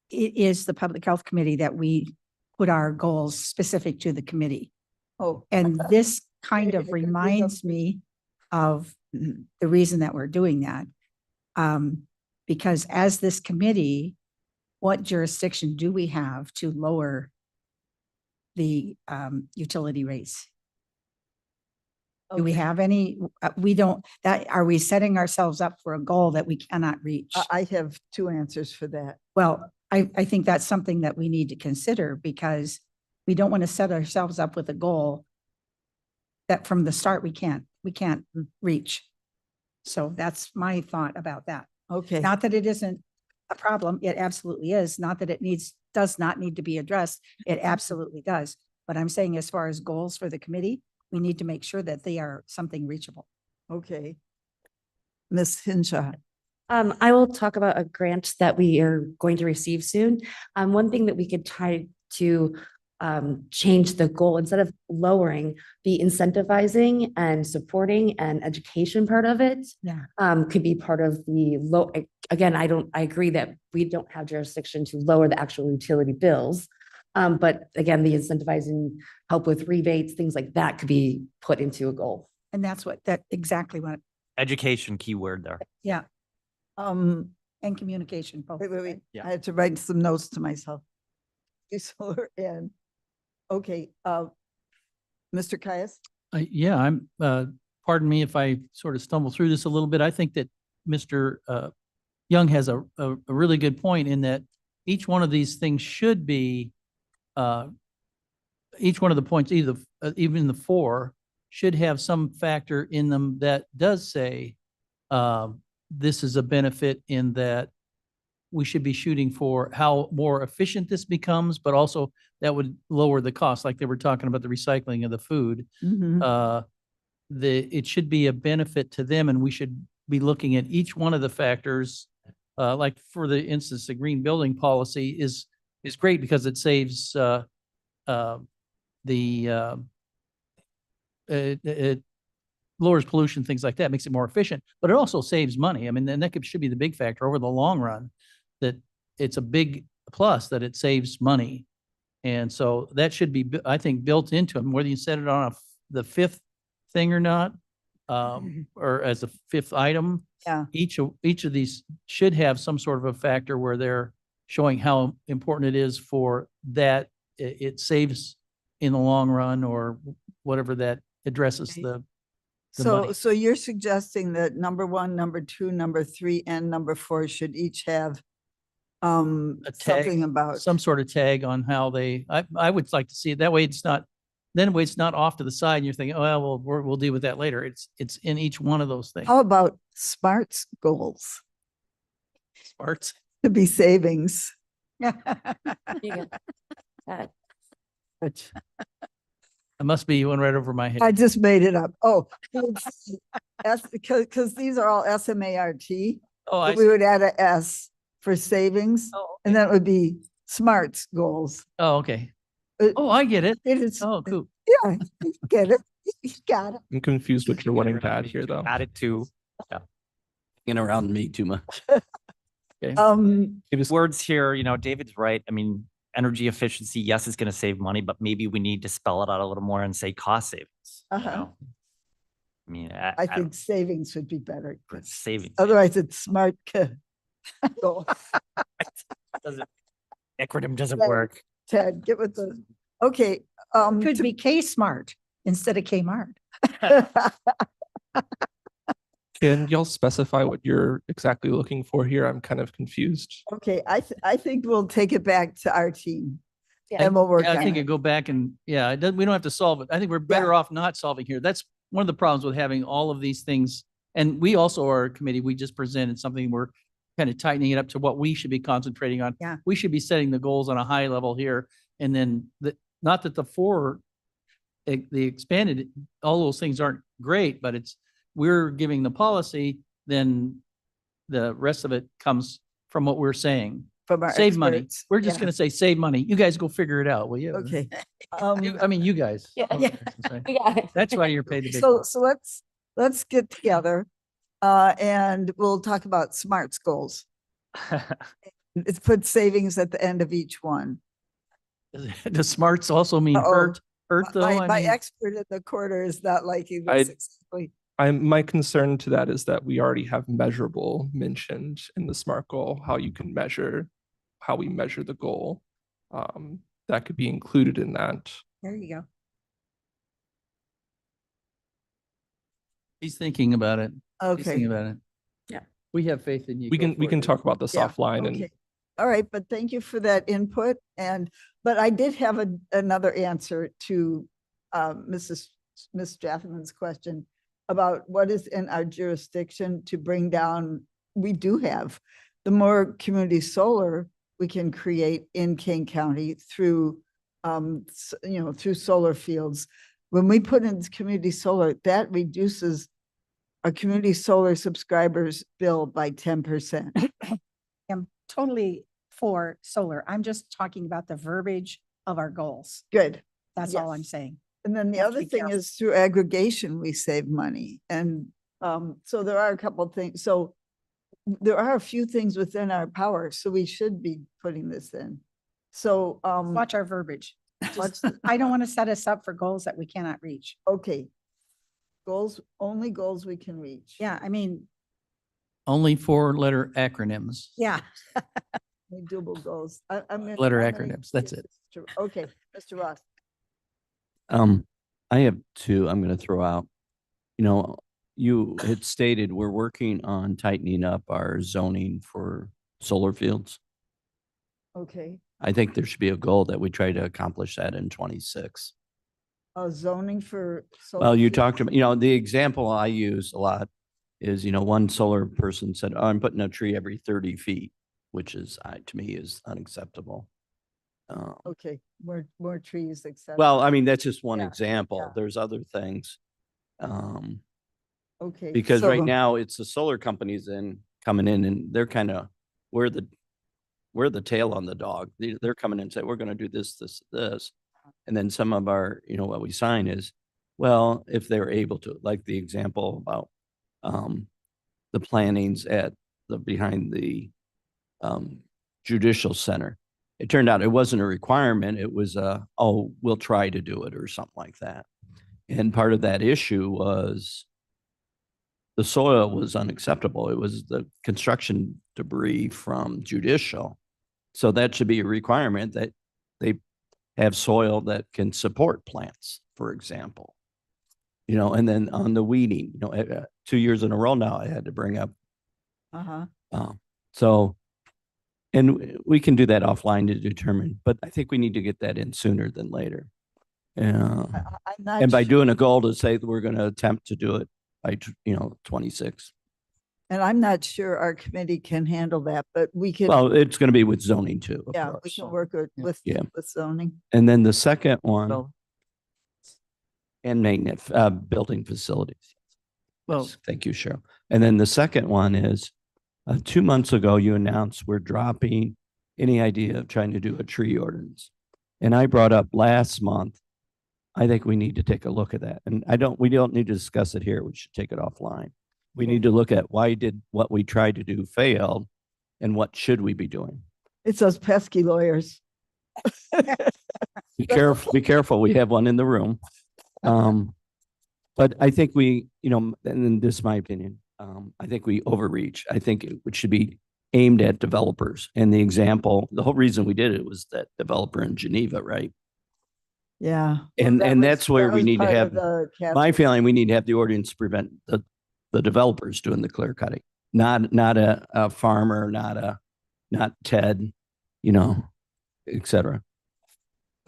L: It is the Public Health Committee that we put our goals specific to the committee.
B: Oh.
L: And this kind of reminds me of the reason that we're doing that. Because as this committee, what jurisdiction do we have to lower the utility rates? Do we
B: Okay.
L: have any? We don't, are we setting ourselves up for a goal that we cannot reach?
B: I have 2 answers for that.
L: Well, I think that's something that we need to consider because we don't want to set ourselves up with a goal that from the start we can't reach. So that's my thought about that.
B: Okay.
L: Not that it isn't a problem. It absolutely is. Not that it does not need to be addressed. It absolutely does. But I'm saying as far as goals for the committee, we need to make sure that they are something reachable.
B: Okay. Ms. Hinshaw?
K: I will talk about a grant that we are going to receive soon. One thing that we could try to change the goal instead of lowering, be incentivizing and supporting and education part of it.
L: Yeah.
K: Could be part of the low. Again, I agree that we don't have jurisdiction to lower the actual utility bills. But again, the incentivizing help with rebates, things like that could be put into a goal.
L: And that's exactly what,
A: Education keyword there.
L: yeah. And communication. Both.
B: Wait.
A: Yeah.
B: I had to write some notes to myself. Solar and, okay, Mr. Caius?
D: Yeah, pardon me if I sort of stumble through this a little bit. I think that Mr. Young has a really good point in that each one of these things should be, each one of the points, even the 4, should have some factor in them that does say, this is a benefit in that we should be shooting for how more efficient this becomes, but also that would lower the cost, like they were talking about the recycling of the food.
B: Mhm.
D: It should be a benefit to them, and we should be looking at each one of the factors. Like for the instance, the green building policy is great because it saves it lowers pollution, things like that, makes it more efficient, but it also saves money. I mean, and that should be the big factor over the long run, that it's a big plus that it saves money. And so that should be, I think, built into them, whether you set it on the 5th thing or not. or as a fifth item.
B: Yeah.
D: Each of these should have some sort of a factor where they're showing how important it is for that it saves in the long run or whatever that addresses
B: Okay.
D: the
B: So,
D: money.
B: so you're suggesting that number 1, number 2, number 3, and number 4 should each have
D: A tag,
B: something about,
D: some sort of tag on how I would like to see it. That way it's not, then way it's not off to the side and you're thinking, oh, well, we'll deal with that later. It's in each one of those things.
B: how about SMARTS goals
D: Smarts.
B: to be savings?
K: You go.
B: Which
D: It must be one right over my head.
B: I just made it up. Oh, because these are all SMART.
D: Oh, I
B: We
D: see.
B: would add a S for savings,
D: Oh,
B: and that would be SMARTS goals.
D: oh, okay.
B: Uh,
D: Oh, I get it.
B: It is,
D: Oh, cool.
B: yeah, you get it. You got it.
J: I'm confused what you're wanting to add here, though.
A: Add it to
M: Around me too much.
A: words here, David's right. I mean, energy efficiency, yes, it's going to save money, but maybe we need to spell it out a little more and say cost savings.
B: Uh-huh.
A: I mean,
B: I think savings would be better.
A: it's savings.
B: Otherwise, it's SMART. Goal.
A: Acronym doesn't
B: Right.
A: work.
B: Ted, get with the, okay.
L: Could
B: to-
L: be K-Smart instead of Kmart.
J: Can y'all specify what you're exactly looking for here? I'm kind of confused.
B: Okay, I think we'll take it back to our team.
K: Yeah.
B: And we'll work
D: Yeah, I
B: on
D: think
B: it.
D: it go back and, yeah, we don't have to solve it. I think we're better off not solving here. That's one of the problems with having all of these things. And we also are a committee, we just presented something, we're kind of tightening it up to what we should be concentrating on.
L: Yeah.
D: We should be setting the goals on a high level here. And then not that the four, the expanded, all those things aren't great, but we're giving the policy, then the rest of it comes from what we're saying.
B: From our
D: Save money.
B: experts.
D: We're just
B: Yeah.
D: gonna say, save money. You guys go figure it out, will you?
B: Okay.
D: I mean, you guys.
K: Yeah.
D: Okay, sorry.
K: We got it.
D: That's why you're paid the big.
B: So let's get together and we'll talk about SMARTS goals. It's put savings at the end of each one.
D: Does smarts also mean
B: Uh-oh.
D: hurt though?
B: My
D: I mean,
B: expert in the quarter is not liking
J: I-
B: this exactly.
J: My concern to that is that we already have measurable mentioned in the SMART goal, how you can measure, how we measure the goal. That could be included in that.
L: There you go.
D: he's thinking about it. He's thinking
B: Okay,
D: about it.
K: Yeah.
D: We have faith in you.
J: We
D: Go
J: can
D: for it.
J: talk about this
B: Yeah,
J: offline and
B: okay. All right, but thank you for that input but I did have another answer to Miss Jathman's question about what is in our jurisdiction to bring down, we do have. The more community solar we can create in Kane County through, through solar fields. When we put in community solar, that reduces our community solar subscribers bill by 10%.
L: I'm totally for solar. I'm just talking about the verbiage of our goals.
B: Good.
L: That's all I'm
B: Yes.
L: saying.
B: And then the
L: Have to
B: other
L: be
B: thing
L: careful.
B: is through aggregation, we save money. And so there are a couple of things. So there are a few things within our power, so we should be putting this in. So,
L: Watch our verbiage.
B: what's,
L: I don't want to set us up for goals that we cannot reach.
B: okay. Only goals we can reach.
L: Yeah, I mean,
D: Only 4-letter acronyms.
L: yeah.
B: We double goals. I'm gonna-
D: Letter
B: I'm gonna-
D: acronyms, that's it.
B: Okay, Mr. Ross.
M: I have two I'm going to throw out. You had stated we're working on tightening up our zoning for solar fields.
B: Okay,
M: I think there should be a goal that we try to accomplish that in 26.
B: zoning for. solar
M: Well, you
B: fields.
M: talked about, the example I use a lot is, one solar person said, oh, I'm putting a tree every 30 feet, which is, to me, is unacceptable.
B: Okay, more trees, etc.
M: Well, I mean, that's just one
B: Yeah,
M: example.
B: yeah.
M: There's other things.
B: Okay.
M: Because right
B: so-
M: now it's the solar companies coming in and they're kind of, we're the tail on the dog. They're coming in and say, we're going to do this, this, this. And then some of our, what we sign is, well, if they're able to, like the example about the plannings behind the judicial center. It turned out it wasn't a requirement. It was we'll try to do it or something like that. And part of that issue was the soil was unacceptable. It was the construction debris from judicial. So that should be a requirement that they have soil that can support plants, for example. You know, and then on the weeding, 2 years in a row now, I had to bring up.
B: Uh-huh.
M: So, and we can do that offline to determine, but I think we need to get that in sooner than later.
B: I'm not
M: And by
B: su-
M: doing a goal to say that we're going to attempt to do it by, 26.
B: And I'm not sure our committee can handle that, but we can,
M: Well, it's going to be with zoning too, of
B: yeah, we
M: course.
B: can work with,
M: Yeah.
B: with zoning.
M: And then the second one,
D: Well,
M: and maintenance, building facilities.
D: well,
M: Yes, thank you, Cheryl. And then the second one is, 2 months ago, you announced we're dropping any idea of trying to do a tree ordinance. And I brought up last month, I think we need to take a look at that. And we don't need to discuss it here. We should take it offline. We need to look at why did what we tried to do failed and what should we be doing?
B: It's those pesky lawyers.
M: Be careful. We have one in the room. But I think we, and then this is my opinion. I think we overreach. I think it should be aimed at developers. And the example, the whole reason we did it was that developer in Geneva, right?
B: Yeah.
M: And
B: That was-
M: that's where
B: that
M: we
B: was
M: need to
B: part of
M: have,
B: the
M: my
B: Catherine-
M: feeling, we need to have the ordinance to prevent the developers doing the clear cutting, not a farmer, not Ted, et cetera.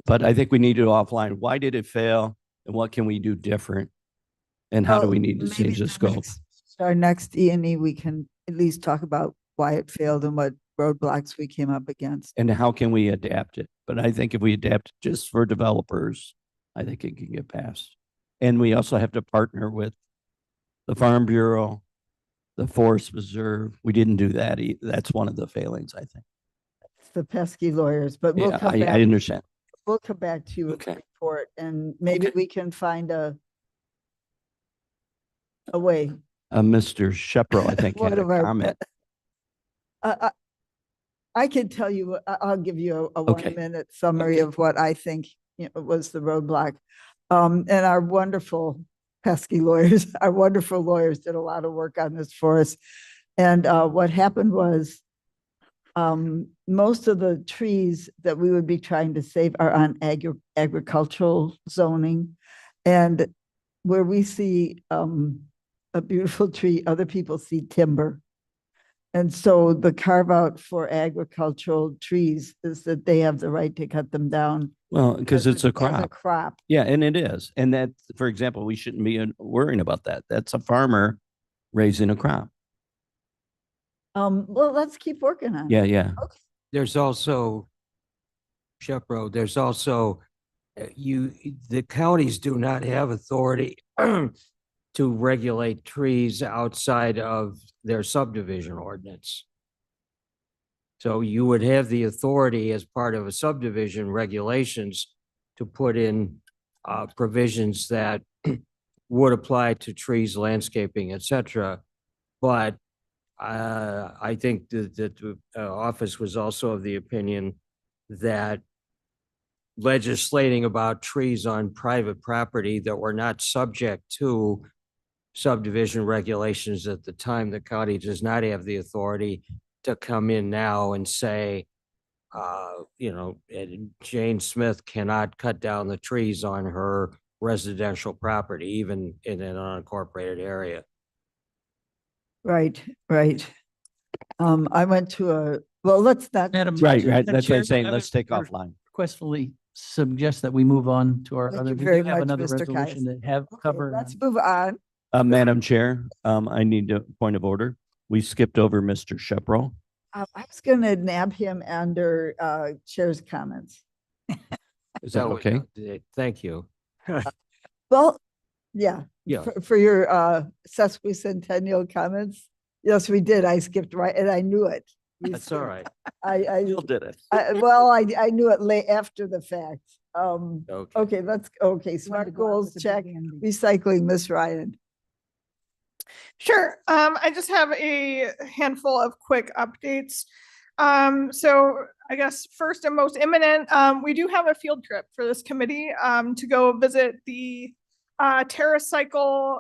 M: But I think we need to offline. Why did it fail and what can we do different? And how do
B: Well,
M: we need to
B: maybe
M: change the scope?
B: Our next E&E, we can at least talk about why it failed and what roadblocks we came up against.
M: And how can we adapt it? But I think if we adapt just for developers, I think it can get passed. And we also have to partner with the Farm Bureau, the Forest Reserve. We didn't do that. That's one of the failings, I think.
B: It's the pesky lawyers, but we'll
M: Yeah,
B: come
M: I
B: back.
M: understand.
B: We'll come back to you with a
M: Okay.
B: report and maybe
M: Okay.
B: we can find a way.
M: Mr. Shepro, I think,
B: One
M: had a
B: of our
M: comment.
B: I can tell you, I'll give you a
M: Okay.
B: 1-minute summary
M: Okay.
B: of what I think was the roadblock. And our wonderful pesky lawyers, our wonderful lawyers did a lot of work on this for us. And what happened was most of the trees that we would be trying to save are on agricultural zoning. And where we see a beautiful tree, other people see timber. And so the carve out for agricultural trees is that they have the right to cut them down.
M: Well, because
B: as
M: it's a
B: as
M: crop.
B: crop.
M: Yeah, and it is. And that, for example, we shouldn't be worrying about that. That's a farmer raising a crop.
B: Well, let's keep working on it.
M: Yeah, yeah.
I: There's also, Shepro, there's also, the counties do not have authority to regulate trees outside of their subdivision ordinance. So you would have the authority as part of a subdivision regulations to put in provisions that would apply to trees, landscaping, et cetera. But I think that the office was also of the opinion that legislating about trees on private property that were not subject to subdivision regulations at the time, the county does not have the authority to come in now and say, Jane Smith cannot cut down the trees on her residential property, even in an unincorporated area.
B: Right, right. I went to let's not.
D: Madam.
M: Right, right.
D: Madam
M: That's what I'm
D: Chair,
M: saying.
D: I
M: Let's
D: would
M: take offline.
D: Requestfully suggest that we move on to our
B: Thank
D: other,
B: you
D: we
B: very
D: do have
B: much,
D: another
B: Mr.
D: resolution
B: Kais.
D: that have
B: Okay,
D: cover.
B: let's move on.
M: Madam Chair, I need a point of order. We skipped over Mr. Shepro.
B: I was gonna nab him under chair's comments.
M: Is that
I: would-
M: okay?
I: Thank you.
B: Well, yeah.
I: Yeah.
B: For your sesquicentennial comments. Yes, we did. I skipped right and I knew it. We
I: That's all
B: skipped.
I: right.
B: I
M: Still did it.
B: I knew it late after the fact.
I: Okay.
B: Okay, smart goals, check. Recycling, Miss Ryan.
F: Sure. I just have a handful of quick updates. So I guess first and most imminent, we do have a field trip for this committee to go visit the TerraCycle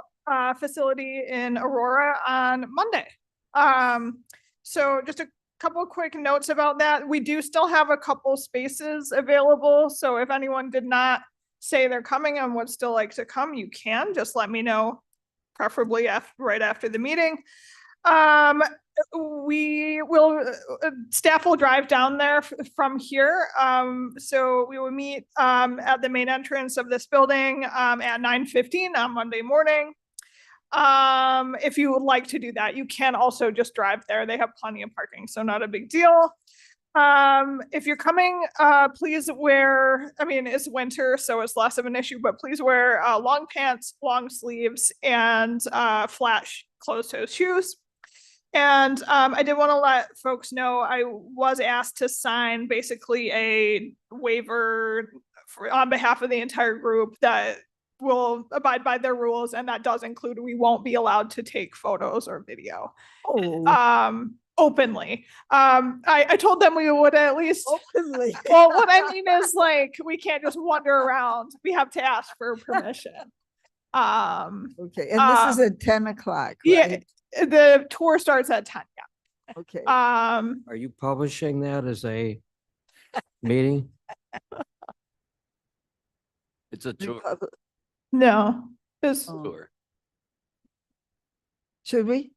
F: facility in Aurora on Monday. So just a couple quick notes about that. We do still have a couple spaces available. So if anyone did not say they're coming and would still like to come, you can just let me know, preferably right after the meeting. We will, staff will drive down there from here. So we will meet at the main entrance of this building at 9:15 on Monday morning. If you would like to do that, you can also just drive there. They have plenty of parking, so not a big deal. If you're coming, please wear, I mean, it's winter, so it's less of an issue, but please wear long pants, long sleeves, and flat closed-toe shoes. And I did want to let folks know I was asked to sign basically a waiver on behalf of the entire group that will abide by their rules, and that does include we won't be allowed to take photos or video openly. I told them we would at least
B: Openly.
F: well, what I mean is like we can't just wander around. We have to ask for permission.
B: Okay, and this is at 10 o'clock,
F: Yeah,
B: right?
F: the tour starts at 10. Yeah.
B: Okay.
I: Are you publishing that as a meeting?
M: It's a tour.
F: No, this
M: tour.
B: Should we?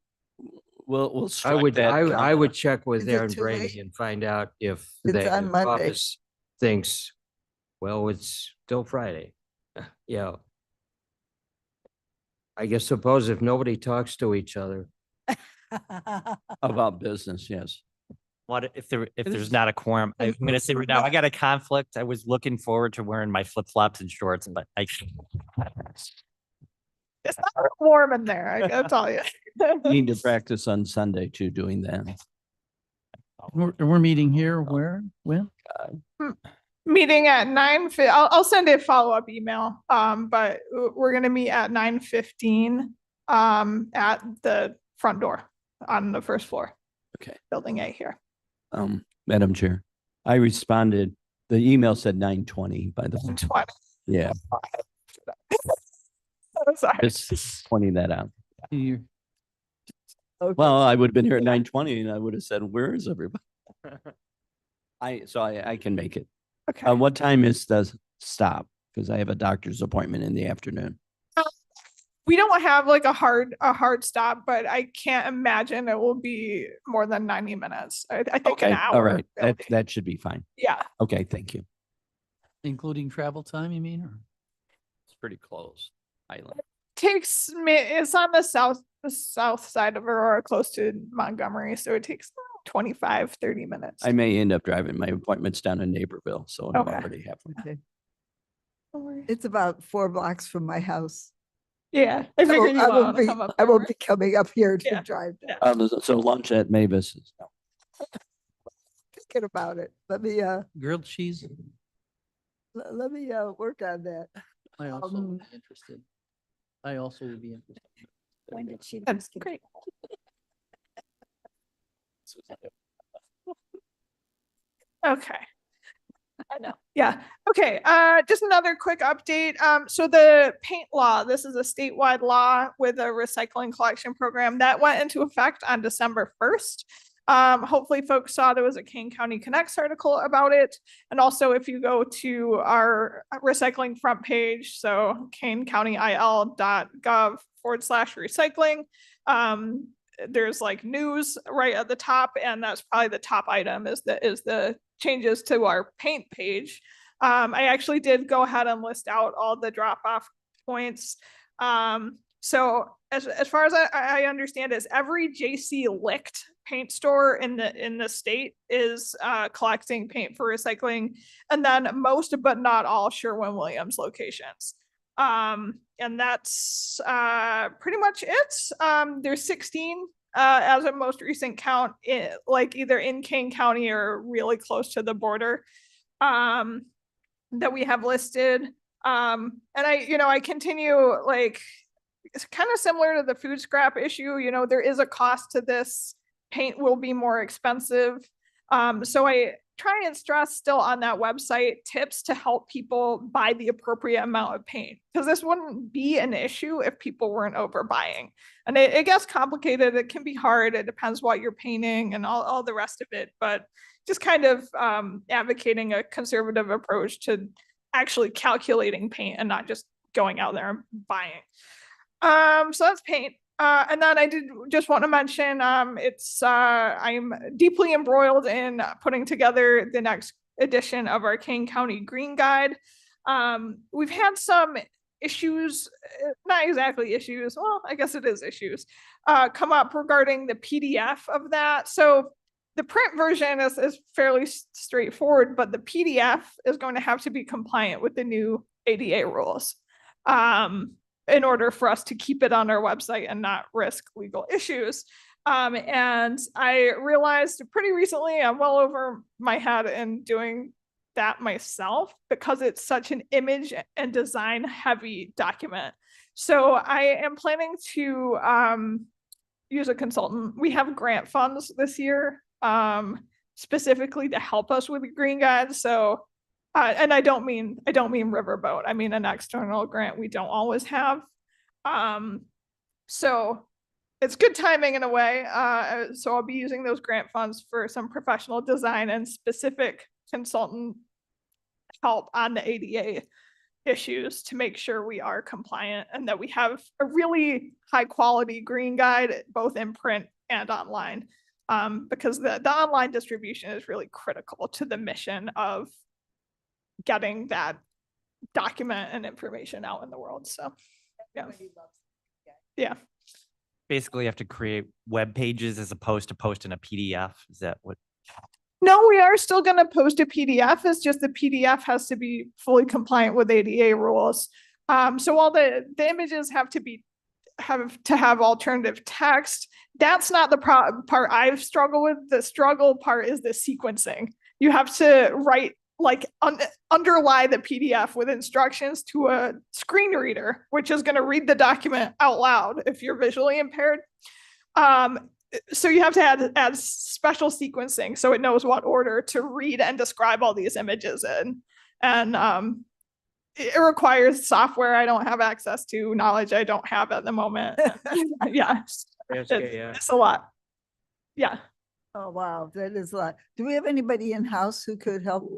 M: We'll
I: I
M: strike
I: would,
M: that
I: I
M: comment.
I: would check with
B: Is it
I: Aaron
B: too
I: Brady
B: late?
I: and find out if
B: It's
I: the
B: on Monday.
I: office thinks, well, it's still Friday. Yeah. I guess suppose if nobody talks to each other,
M: About business, yes.
A: What if there's not a quorum? I'm gonna say right now, I got a conflict. I was looking forward to wearing my flip flops and shorts, but I.
F: it's not warm in there. I gotta tell you.
M: You need to practice on Sunday too, doing that.
D: We're meeting here, where, when?
F: Meeting at 9. I'll send a follow-up email. But we're gonna meet at 9:15 at the front door on the first floor.
M: Okay.
F: Building A here.
M: Madam Chair, I responded, the email said 9:20 by the way.
F: 20.
M: Yeah,
F: I'm sorry.
M: just pointing that out.
D: Here.
B: Okay.
M: Well, I would have been here at 9:20 and I would have said, where is everybody? I can make it.
F: Okay.
M: What time is the stop? Because I have a doctor's appointment in the afternoon.
F: We don't have like a hard stop, but I can't imagine it will be more than 90 minutes. I think
M: Okay,
F: an hour.
M: all right.
F: really.
M: That should be fine.
F: Yeah.
M: Okay, thank you.
D: Including travel time, you mean, or?
M: It's pretty close. Island.
F: It's on the south side of Aurora, close to Montgomery. So it takes 25-30 minutes.
M: I may end up driving. My appointment's down in Naperville, so I'm
F: Okay.
M: already halfway.
B: Okay.
F: Don't worry.
B: It's about 4 blocks from my house.
F: Yeah, I figured you
B: I won't
F: want to
B: be,
F: come up.
B: I
F: there,
B: won't
F: right?
B: be coming up here to
F: Yeah.
B: drive down.
M: So lunch at Mavis is.
B: Thinking about it. Let me,
D: Grilled cheese?
B: let me, work on that.
D: I also
B: Um,
D: would be interested. I also would be interested.
L: When did she?
F: That's great. Okay. I know. Yeah. Okay. Just another quick update. So the paint law, this is a statewide law with a recycling collection program that went into effect on December 1st. Hopefully folks saw there was a Kane County Connects article about it. And also if you go to our recycling front page, so kanecountyil.gov/recycling, there's like news right at the top, and that's probably the top item is the changes to our paint page. I actually did go ahead and list out all the drop-off points. So as far as I understand is every JC Licht paint store in the state is collecting paint for recycling, and then most but not all Sherwin-Williams locations. And that's pretty much it. There's 16 as a most recent count, like either in Kane County or really close to the border, that we have listed. And I continue, like, it's kind of similar to the food scrap issue. There is a cost to this. Paint will be more expensive. So try and stress still on that website tips to help people buy the appropriate amount of paint, because this wouldn't be an issue if people weren't overbuying. And it gets complicated. It can be hard. It depends what you're painting and all the rest of it. But just kind of advocating a conservative approach to actually calculating paint and not just going out there and buying. So that's paint. And then I did just want to mention, I'm deeply embroiled in putting together the next edition of our Kane County Green Guide. We've had some issues, not exactly issues, well, I guess it is issues, come up regarding the PDF of that. So the print version is fairly straightforward, but the PDF is going to have to be compliant with the new ADA rules. In order for us to keep it on our website and not risk legal issues. And I realized pretty recently I'm well over my head in doing that myself because it's such an image and design heavy document. So I am planning to use a consultant. We have grant funds this year specifically to help us with the Green Guide. So and I don't mean Riverboat. I mean an external grant we don't always have. So it's good timing in a way. So I'll be using those grant funds for some professional design and specific consultant help on the ADA issues to make sure we are compliant and that we have a really high quality Green Guide, both in print and online. Because the online distribution is really critical to the mission of getting that document and information out in the world. So, yeah. Yeah.
A: Basically, you have to create web pages as opposed to posting a PDF. Is that what?
F: No, we are still going to post a PDF. It's just the PDF has to be fully compliant with ADA rules. So while the images have to have alternative text, that's not the part I've struggled with. The struggle part is the sequencing. You have to write underlie the PDF with instructions to a screen reader, which is going to read the document out loud if you're visually impaired. So you have to add special sequencing so it knows what order to read and describe all these images in. And it requires software I don't have access to, knowledge I don't have at the moment. Yeah, it's a lot. Yeah.
B: Oh, wow, that is a lot. Do we have anybody in-house who could help,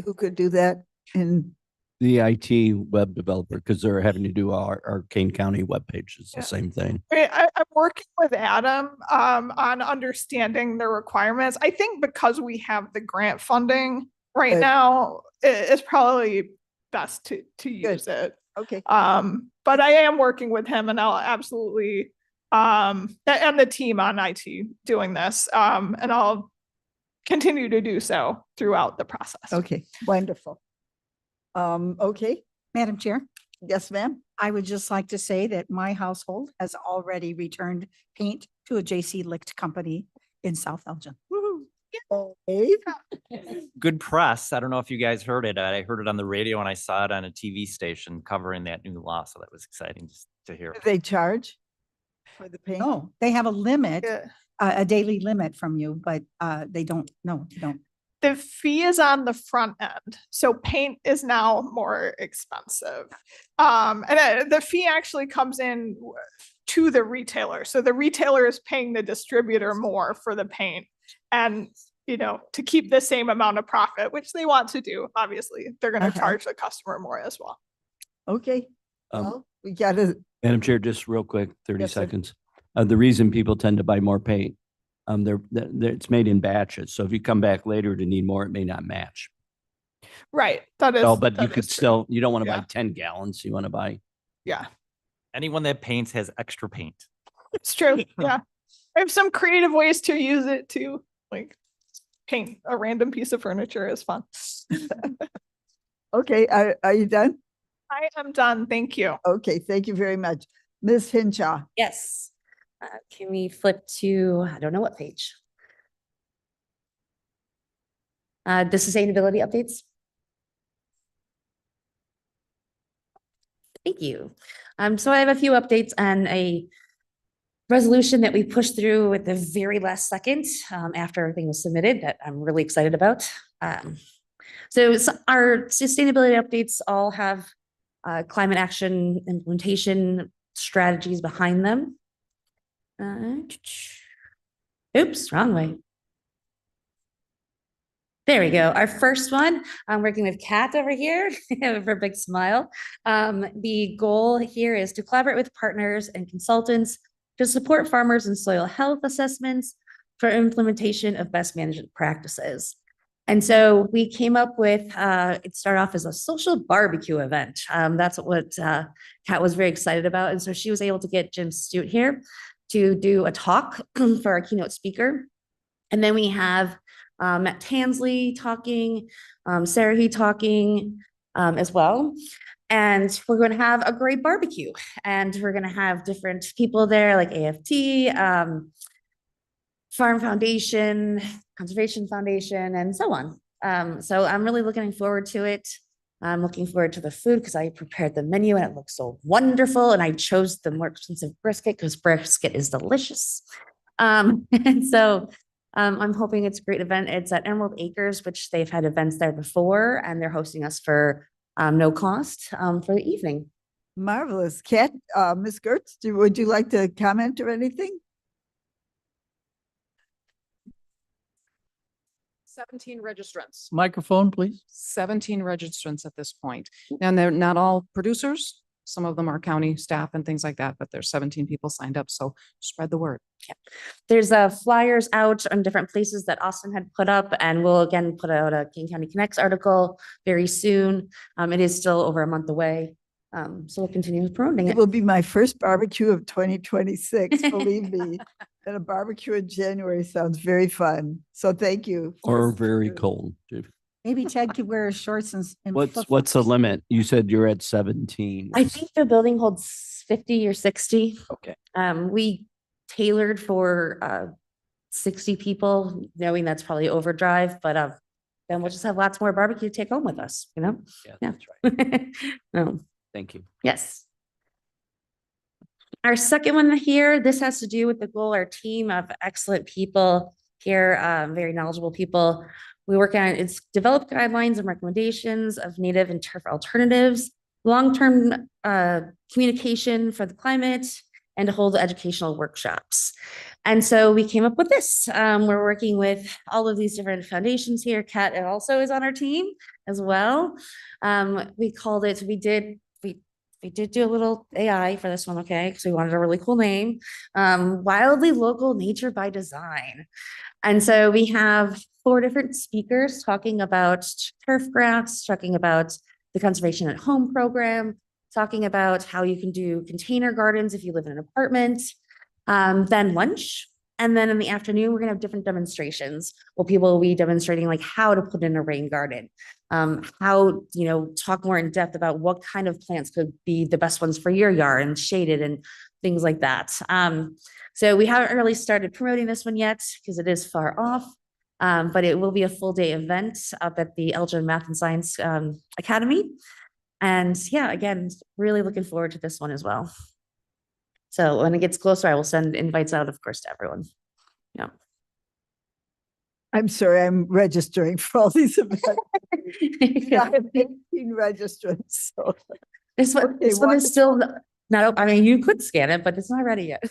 B: who could do that in?
M: The IT web developer, because they're having to do our Kane County webpage. It's the same thing.
F: I'm working with Adam on understanding the requirements. I think because we have the grant funding right now, it's probably best to use it.
B: Okay.
F: But I am working with him and I'll absolutely and the team on IT doing this. And I'll continue to do so throughout the process.
B: Okay, wonderful. Okay,
L: Madam Chair,
B: yes, ma'am.
L: I would just like to say that my household has already returned paint to a J.C. Licht company in South Elgin.
B: Okay.
A: Good press. I don't know if you guys heard it. I heard it on the radio and I saw it on a TV station covering that new law. So that was exciting just to hear.
B: Do they charge for the paint?
L: No, they have a limit,
F: Yeah.
L: a daily limit from you, but they don't, no, they don't.
F: The fee is on the front end. So paint is now more expensive. And the fee actually comes in to the retailer. So the retailer is paying the distributor more for the paint. And, to keep the same amount of profit, which they want to do, obviously, they're going to
B: Okay.
F: charge the customer more as well.
B: Okay,
M: Um,
B: well, we gotta,
M: Madam Chair, just real quick, 30
B: Yes, sir.
M: seconds. The reason people tend to buy more paint, it's made in batches. So if you come back later to need more, it may not match.
F: Right. That is.
M: So, but you
F: that
M: could
F: is true.
M: still, you don't want to
F: Yeah.
M: buy 10 gallons. You want to buy.
F: Yeah,
A: Anyone that paints has extra paint.
F: it's true. Yeah. I have some creative ways to use it to like paint a random piece of furniture is fun.
B: okay, are you done?
F: I am done. Thank you.
B: Okay, thank you very much. Ms. Hinshaw.
K: Yes. Can we flip to, I don't know what page? The sustainability updates. Thank you. So I have a few updates and a resolution that we pushed through at the very last second after everything was submitted that I'm really excited about. So our sustainability updates all have climate action implementation strategies behind them. Oops, wrong way. There we go. Our first one, I'm working with Kat over here with her big smile. The goal here is to collaborate with partners and consultants to support farmers in soil health assessments for implementation of best management practices. And so we came up with, it started off as a social barbecue event. That's what Kat was very excited about. And so she was able to get Jim Stewart here to do a talk for our keynote speaker. And then we have Matt Tansley talking, Sarah He talking as well. And we're going to have a great barbecue. And we're going to have different people there like AFT, Farm Foundation, Conservation Foundation, and so on. So I'm really looking forward to it. I'm looking forward to the food because I prepared the menu and it looks so wonderful. And I chose the more expensive brisket because brisket is delicious. And so I'm hoping it's a great event. It's at Emerald Acres, which they've had events there before, and they're hosting us for no cost for the evening.
B: Marvelous. Kat, Ms. Gertz, would you like to comment or anything?
N: 17 registrants.
D: Microphone, please.
N: 17 registrants at this point. And they're not all producers. Some of them are county staff and things like that, but there's 17 people signed up. So spread the word.
K: Yeah. There's flyers out on different places that Austin had put up, and we'll again put out a King County Connects article very soon. It is still over a month away. So we'll continue promoting
B: It
K: it.
B: will be my first barbecue of 2026, believe me. And a barbecue in January sounds very fun. So thank you.
M: Or very cold.
L: Maybe Ted could wear shorts and.
M: What's the
L: flip-flops.
M: limit? You said you're at 17.
K: I think the building holds 50 or 60.
M: Okay.
K: We tailored for 60 people, knowing that's probably overdrive, but then we'll just have lots more barbecue to take home with us, you know?
M: Yeah,
K: Yeah.
M: that's right.
K: No.
M: Thank you.
K: Yes. Our second one here, this has to do with the goal, our team of excellent people here, very knowledgeable people. We work on, it's develop guidelines and recommendations of native and turf alternatives, long-term communication for the climate, and to hold educational workshops. And so we came up with this. We're working with all of these different foundations here. Kat also is on our team as well. We called it, we did do a little AI for this one, okay? Because we wanted a really cool name. Wildly Local Nature by Design. And so we have 4 different speakers talking about turf grass, talking about the Conservation at Home program, talking about how you can do container gardens if you live in an apartment, then lunch. And then in the afternoon, we're gonna have different demonstrations where people will be demonstrating like how to put in a rain garden, how, you know, talk more in depth about what kind of plants could be the best ones for your yard and shaded and things like that. So we haven't really started promoting this one yet because it is far off, but it will be a full day event up at the Elgin Math and Science Academy. And yeah, again, really looking forward to this one as well. So when it gets closer, I will send invites out, of course, to everyone. Yeah.
B: I'm sorry, I'm registering for all these events. I have 18 registrants, so.
K: This one,
B: Okay,
K: this one is
B: wonderful.
K: still not, I mean, you could scan it, but it's not ready yet.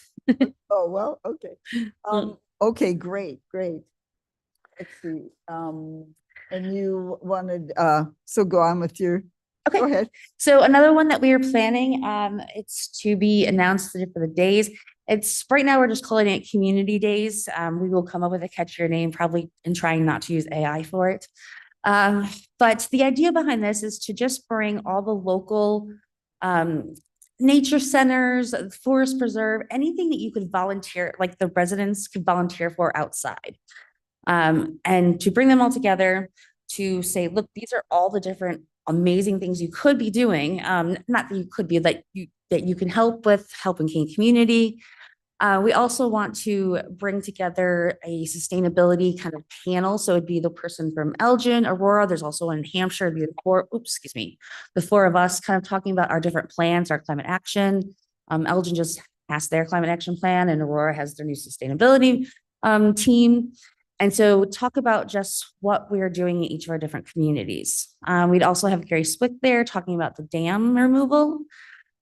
B: Oh, well, okay. Okay, great. Let's see. And you wanted, so go on with your,
K: Okay.
B: go ahead.
K: So another one that we are planning, it's to be announced for the days. It's right now we're just calling it Community Days. We will come up with a catchier name, probably in trying not to use AI for it. But the idea behind this is to just bring all the local nature centers, forest preserve, anything that you could volunteer, like the residents could volunteer for outside. And to bring them all together to say, look, these are all the different amazing things you could be doing. Not that you could be, that you can help with helping King community. We also want to bring together a sustainability kind of panel. So it'd be the person from Elgin, Aurora. There's also one in Hampshire. It'd be the 4 of us kind of talking about our different plans, our climate action. Elgin just passed their climate action plan, and Aurora has their new sustainability team. And so talk about just what we're doing in each of our different communities. We'd also have Gary Swick there talking about the dam removal.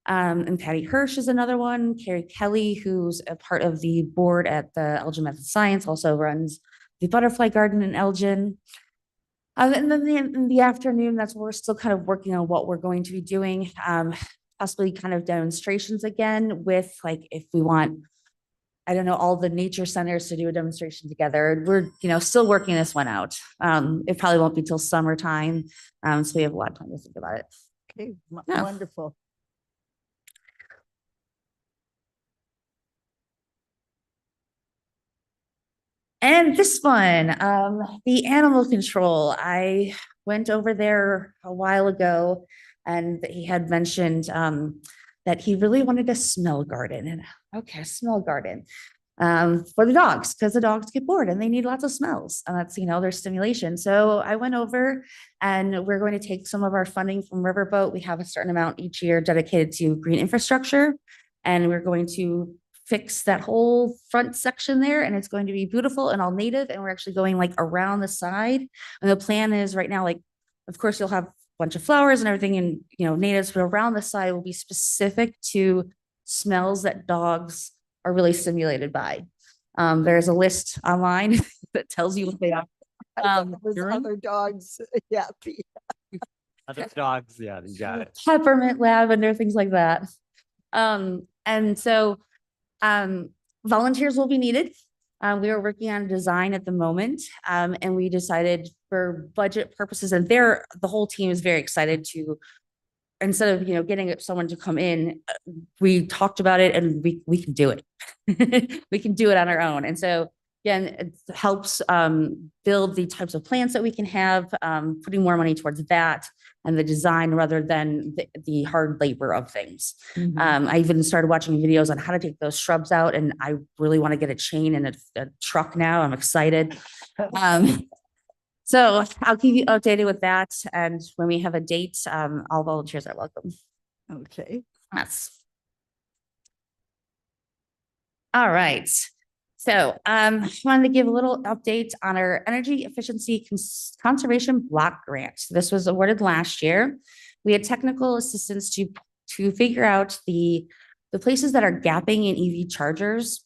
K: And Patty Hirsch is another one. Carrie Kelly, who's a part of the board at the Elgin Method Science, also runs the Butterfly Garden in Elgin. And then in the afternoon, that's where we're still kind of working on what we're going to be doing. Possibly kind of demonstrations again with, like, if we want, I don't know, all the nature centers to do a demonstration together. We're, still working this one out. It probably won't be till summertime. So we have a lot of time to think about it.
B: Okay,
K: Yeah.
B: wonderful.
K: And this one, the animal control. I went over there a while ago and he had mentioned that he really wanted a smell garden. And okay, smell garden for the dogs, because the dogs get bored and they need lots of smells. And that's, their stimulation. So I went over and we're going to take some of our funding from Riverboat. We have a certain amount each year dedicated to green infrastructure. And we're going to fix that whole front section there, and it's going to be beautiful and all native. And we're actually going like around the side. And the plan is right now, like, of course, you'll have a bunch of flowers and everything and, natives, but around the side will be specific to smells that dogs are really stimulated by. There's a list online that tells you what they are.
B: Other dogs, yeah.
A: Other dogs, yeah, you got it.
K: Peppermint, lavender, things like that. And so volunteers will be needed. We are working on design at the moment, and we decided for budget purposes, and the whole team is very excited to, instead of, getting someone to come in, we talked about it and we can do it. We can do it on our own. And so again, it helps build the types of plants that we can have, putting more money towards that and the design rather than the hard labor of things. I even started watching videos on how to take those shrubs out, and I really want to get a chain and a truck now. I'm excited. So I'll keep you updated with that. And when we have a date, all volunteers are welcome.
B: Okay.
K: Yes. All right. So I wanted to give a little update on our energy efficiency conservation block grant. This was awarded last year. We had technical assistance to figure out the places that are gapping in EV chargers.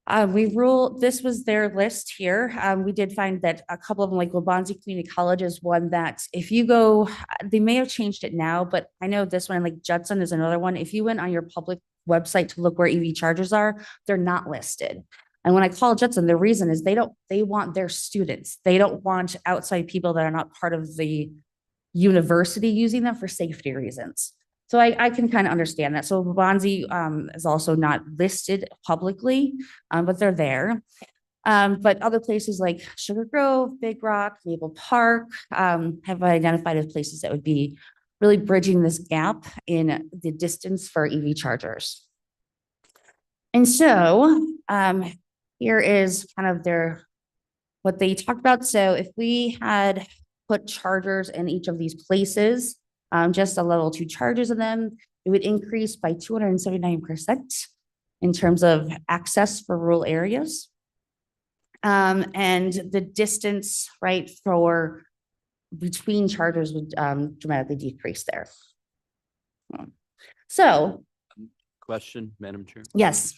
K: This was their list here. We did find that a couple of them, like Waubonsie Community College is one that if you go, they may have changed it now, but I know this one, like Judson is another one. If you went on your public website to look where EV chargers are, they're not listed. And when I call Judson, the reason is they want their students. They don't want outside people that are not part of the university using them for safety reasons. So I can kind of understand that. So Waubonsie is also not listed publicly, but they're there. But other places like Sugar Grove, Big Rock, Maple Park have identified as places that would be really bridging this gap in the distance for EV chargers. And so here is kind of what they talked about. So if we had put chargers in each of these places, just a level 2 charges in them, it would increase by 279% in terms of access for rural areas. And the distance, right, for between chargers would dramatically decrease there. So.
M: Question, Madam Chair.
K: Yes.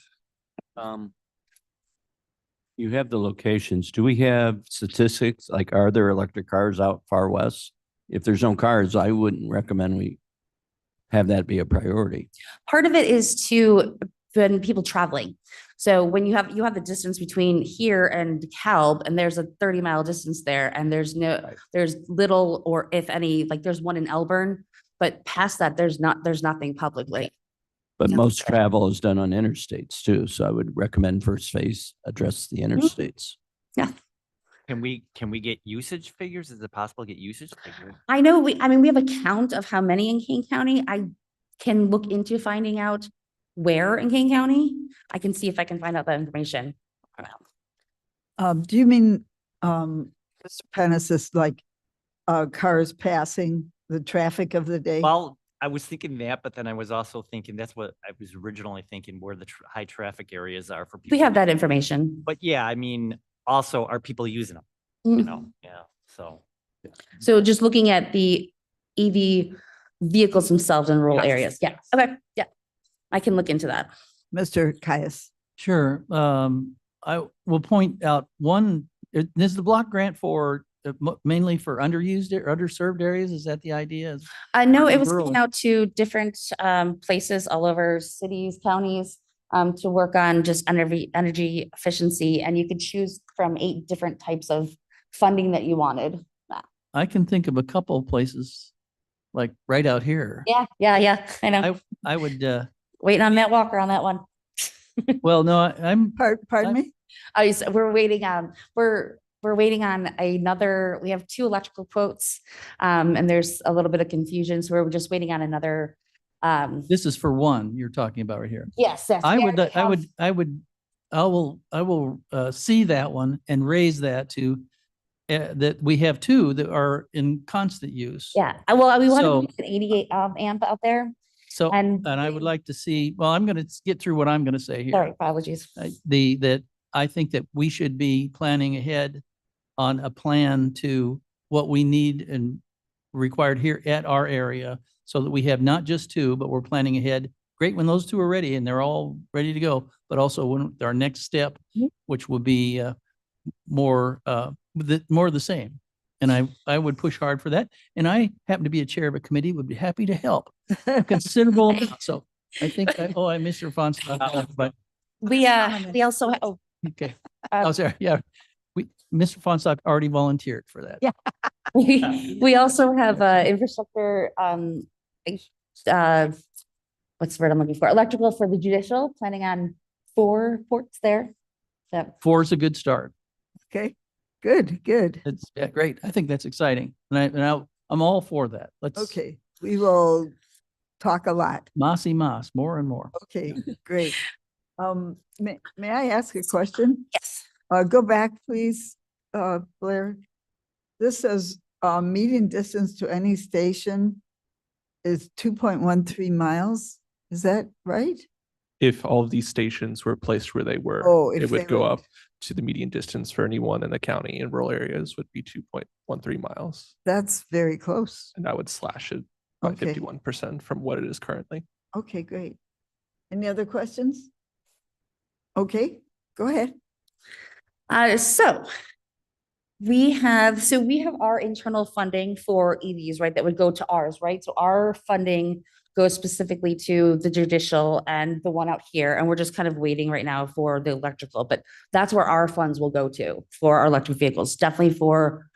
M: You have the locations. Do we have statistics? Like, are there electric cars out far west? If there's no cars, I wouldn't recommend we have that be a priority.
K: Part of it is when people traveling. So when you have the distance between here and DeKalb, and there's a 30-mile distance there, and there's little or if any, like there's one in Elburn, but past that, there's nothing publicly.
M: But most travel is done on interstates too. So I would recommend first phase address the interstates.
K: Yeah.
A: Can we get usage figures? Is it possible to get usage figures?
K: I know we have a count of how many in Kane County. I can look into finding out where in Kane County. I can see if I can find out that information.
B: Do you mean, Mr. Pennis, is like cars passing the traffic of the day?
A: Well, I was thinking that, but then I was also thinking, that's what I was originally thinking, where the high traffic areas are for people.
K: We have that information.
A: But yeah, I mean, also, are people using them? You know, yeah, so.
K: So just looking at the EV vehicles themselves in rural
A: Yes.
K: areas. Yeah, okay, yeah. I can look into that.
B: Mr. Caius.
D: Sure. I will point out one, this is the block grant for mainly for underused or underserved areas. Is that the idea?
K: I know it was
D: Rural.
K: going out to different places all over cities, counties, to work on just energy efficiency, and you could choose from 8 different types of funding that you wanted.
D: I can think of a couple of places, like right out here.
K: Yeah, I know.
D: I would,
K: Waiting on Matt Walker on that one.
D: well, no, I'm,
B: Pardon me?
K: We're waiting on, we're waiting on another, we have 2 electrical quotes. And there's a little bit of confusion, so we're just waiting on another.
D: this is for one you're talking about right here.
K: Yes.
D: I
K: we
D: would,
K: already
D: I
K: have-
D: would, I will see that one and raise that to that we have 2 that are in constant use.
K: Yeah, well, we want
D: So-
K: to use an 88 amp out there.
D: So,
K: And
D: and I would like to see, well, I'm going to get through what I'm going to say here.
K: Sorry, apologies.
D: That I think that we should be planning ahead on a plan to what we need and required here at our area, so that we have not just 2, but we're planning ahead. Great when those 2 are ready and they're all ready to go, but also when our next step,
K: Mhm.
D: which will be more of the same. And I would push hard for that. And I happen to be a chair of a committee, would be happy to help. Considerable amount. So I think, I missed your response, but
K: We also,
D: okay. Oh, sorry. Yeah. Mr. Fonstock already volunteered for that.
K: Yeah. We also have infrastructure, what's the word I'm looking for? Electrical for the judicial, planning on 4 ports there. So
D: 4 is a good start.
B: Okay, good.
D: It's great. I think that's exciting. I'm all for that. Let's.
B: Okay, we will talk a lot.
D: Mossy moss, more and more.
B: Okay, great. May I ask a question?
K: yes.
B: Go back, please, Blair. This says, median distance to any station is 2.13 miles. Is that right?
J: If all of these stations were placed where they were,
B: Oh, if
J: it
B: they
J: would go
B: were-
J: up to the median distance for anyone in the county in rural areas would be 2.13 miles.
B: That's very close.
J: And that would slash it by
B: Okay.
J: 51% from what it is currently.
B: Okay, great. Any other questions? Okay, go ahead.
K: So we have our internal funding for EVs, right? That would go to ours, right? So our funding goes specifically to the judicial and the one out here. And we're just kind of waiting right now for the electrical, but that's where our funds will go to for our electric vehicles, definitely for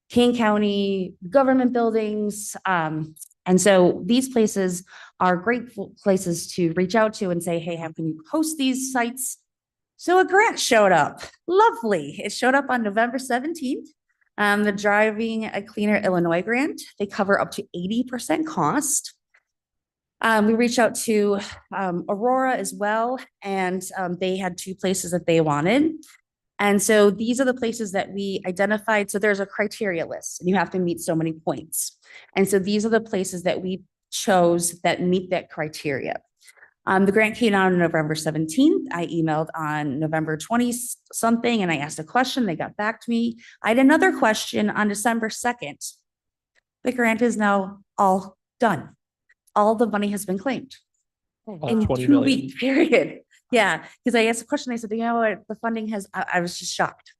K: King County government buildings. And so these places are great places to reach out to and say, hey, how can you host these sites? So a grant showed up. Lovely. It showed up on November 17th. The Driving a Cleaner Illinois grant. They cover up to 80% cost. We reached out to Aurora as well, and they had 2 places that they wanted. And so these are the places that we identified. So there's a criteria list and you have to meet so many points. And so these are the places that we chose that meet that criteria. The grant came out on November 17th. I emailed on November 20 something and I asked a question. They got back to me. I had another question on December 2nd. The grant is now all done. All the money has been claimed in
J: 20
K: 2-week
J: million.
K: period. Yeah, because I asked a question. I said, you know what, the funding has, I was just shocked.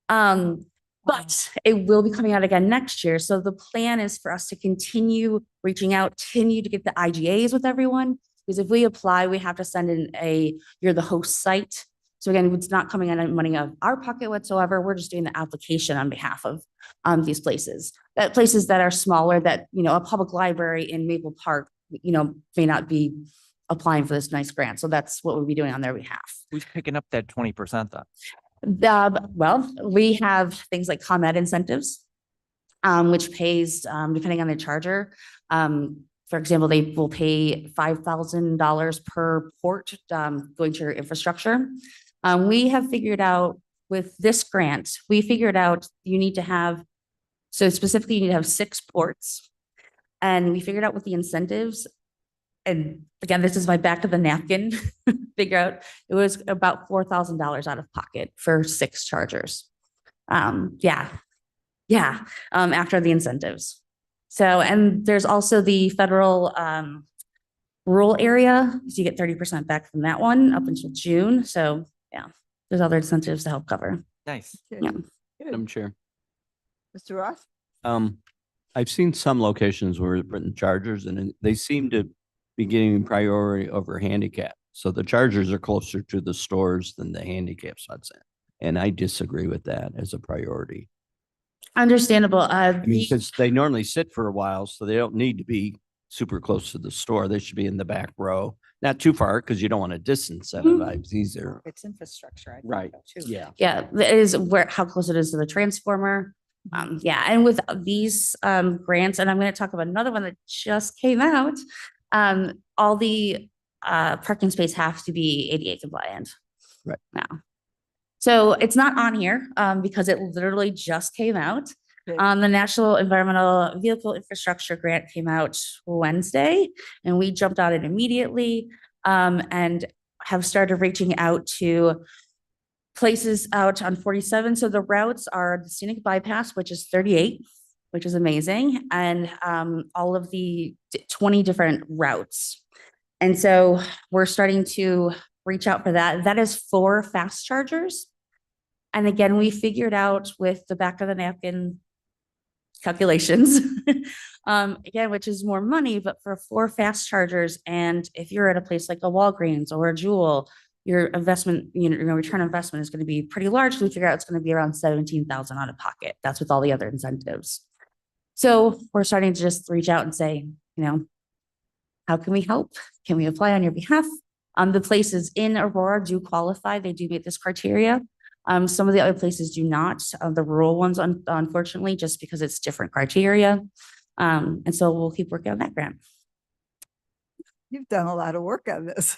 K: But it will be coming out again next year. So the plan is for us to continue reaching out, continue to get the IGAs with everyone. Because if we apply, we have to send in you're the host site. So again, it's not coming out of money of our pocket whatsoever. We're just doing the application on behalf of these places. Places that are smaller that, a public library in Maple Park, may not be applying for this nice grant. So that's what we'll be doing on their behalf.
A: Who's picking up that 20% then?
K: Well, we have things like ComEd incentives, which pays, depending on the charger. For example, they will pay $5,000 per port going to your infrastructure. We have figured out with this grant, you need to have, so specifically you need to have 6 ports. And we figured out with the incentives, and again, this is my back of the napkin figure out, it was about $4,000 out of pocket for 6 chargers. Yeah. After the incentives. So, and there's also the federal, rural area, so you get 30% back from that one up until June. So yeah, there's other incentives to help cover.
A: Nice.
B: Okay,
K: Yeah.
B: good.
M: Madam Chair.
B: Mr. Ross?
M: I've seen some locations where it's written chargers and they seem to be getting priority over handicap. So the chargers are closer to the stores than the handicap spots. And I disagree with that as a priority.
K: Understandable.
M: I mean, because they normally sit for a while, so they don't need to be super close to the store. They should be in the back row, not too far, because you don't want to disincentivize either.
N: It's infrastructure. I think,
M: Right.
N: though, too.
M: Yeah.
K: Yeah, that is where, how close it is to the transformer. Yeah, and with these grants, and I'm going to talk about another one that just came out. All the parking space have to be ADA compliant.
M: Right.
K: Now. So it's not on here because it literally just came out.
B: Okay.
K: The National Environmental Vehicle Infrastructure Grant came out Wednesday, and we jumped on it immediately and have started reaching out to places out on 47. So the routes are the scenic bypass, which is 38, which is amazing, and all of the 20 different routes. And so we're starting to reach out for that. That is 4 fast chargers. And again, we figured out with the back of the napkin calculations, again, which is more money, but for 4 fast chargers. And if you're at a place like a Walgreens or a Jewel, your investment, return on investment is going to be pretty large. We figure out it's going to be around 17,000 out of pocket. That's with all the other incentives. So we're starting to just reach out and say, how can we help? Can we apply on your behalf? The places in Aurora do qualify. They do meet this criteria. Some of the other places do not. The rural ones, unfortunately, just because it's different criteria. And so we'll keep working on that grant.
B: You've done a lot of work on this.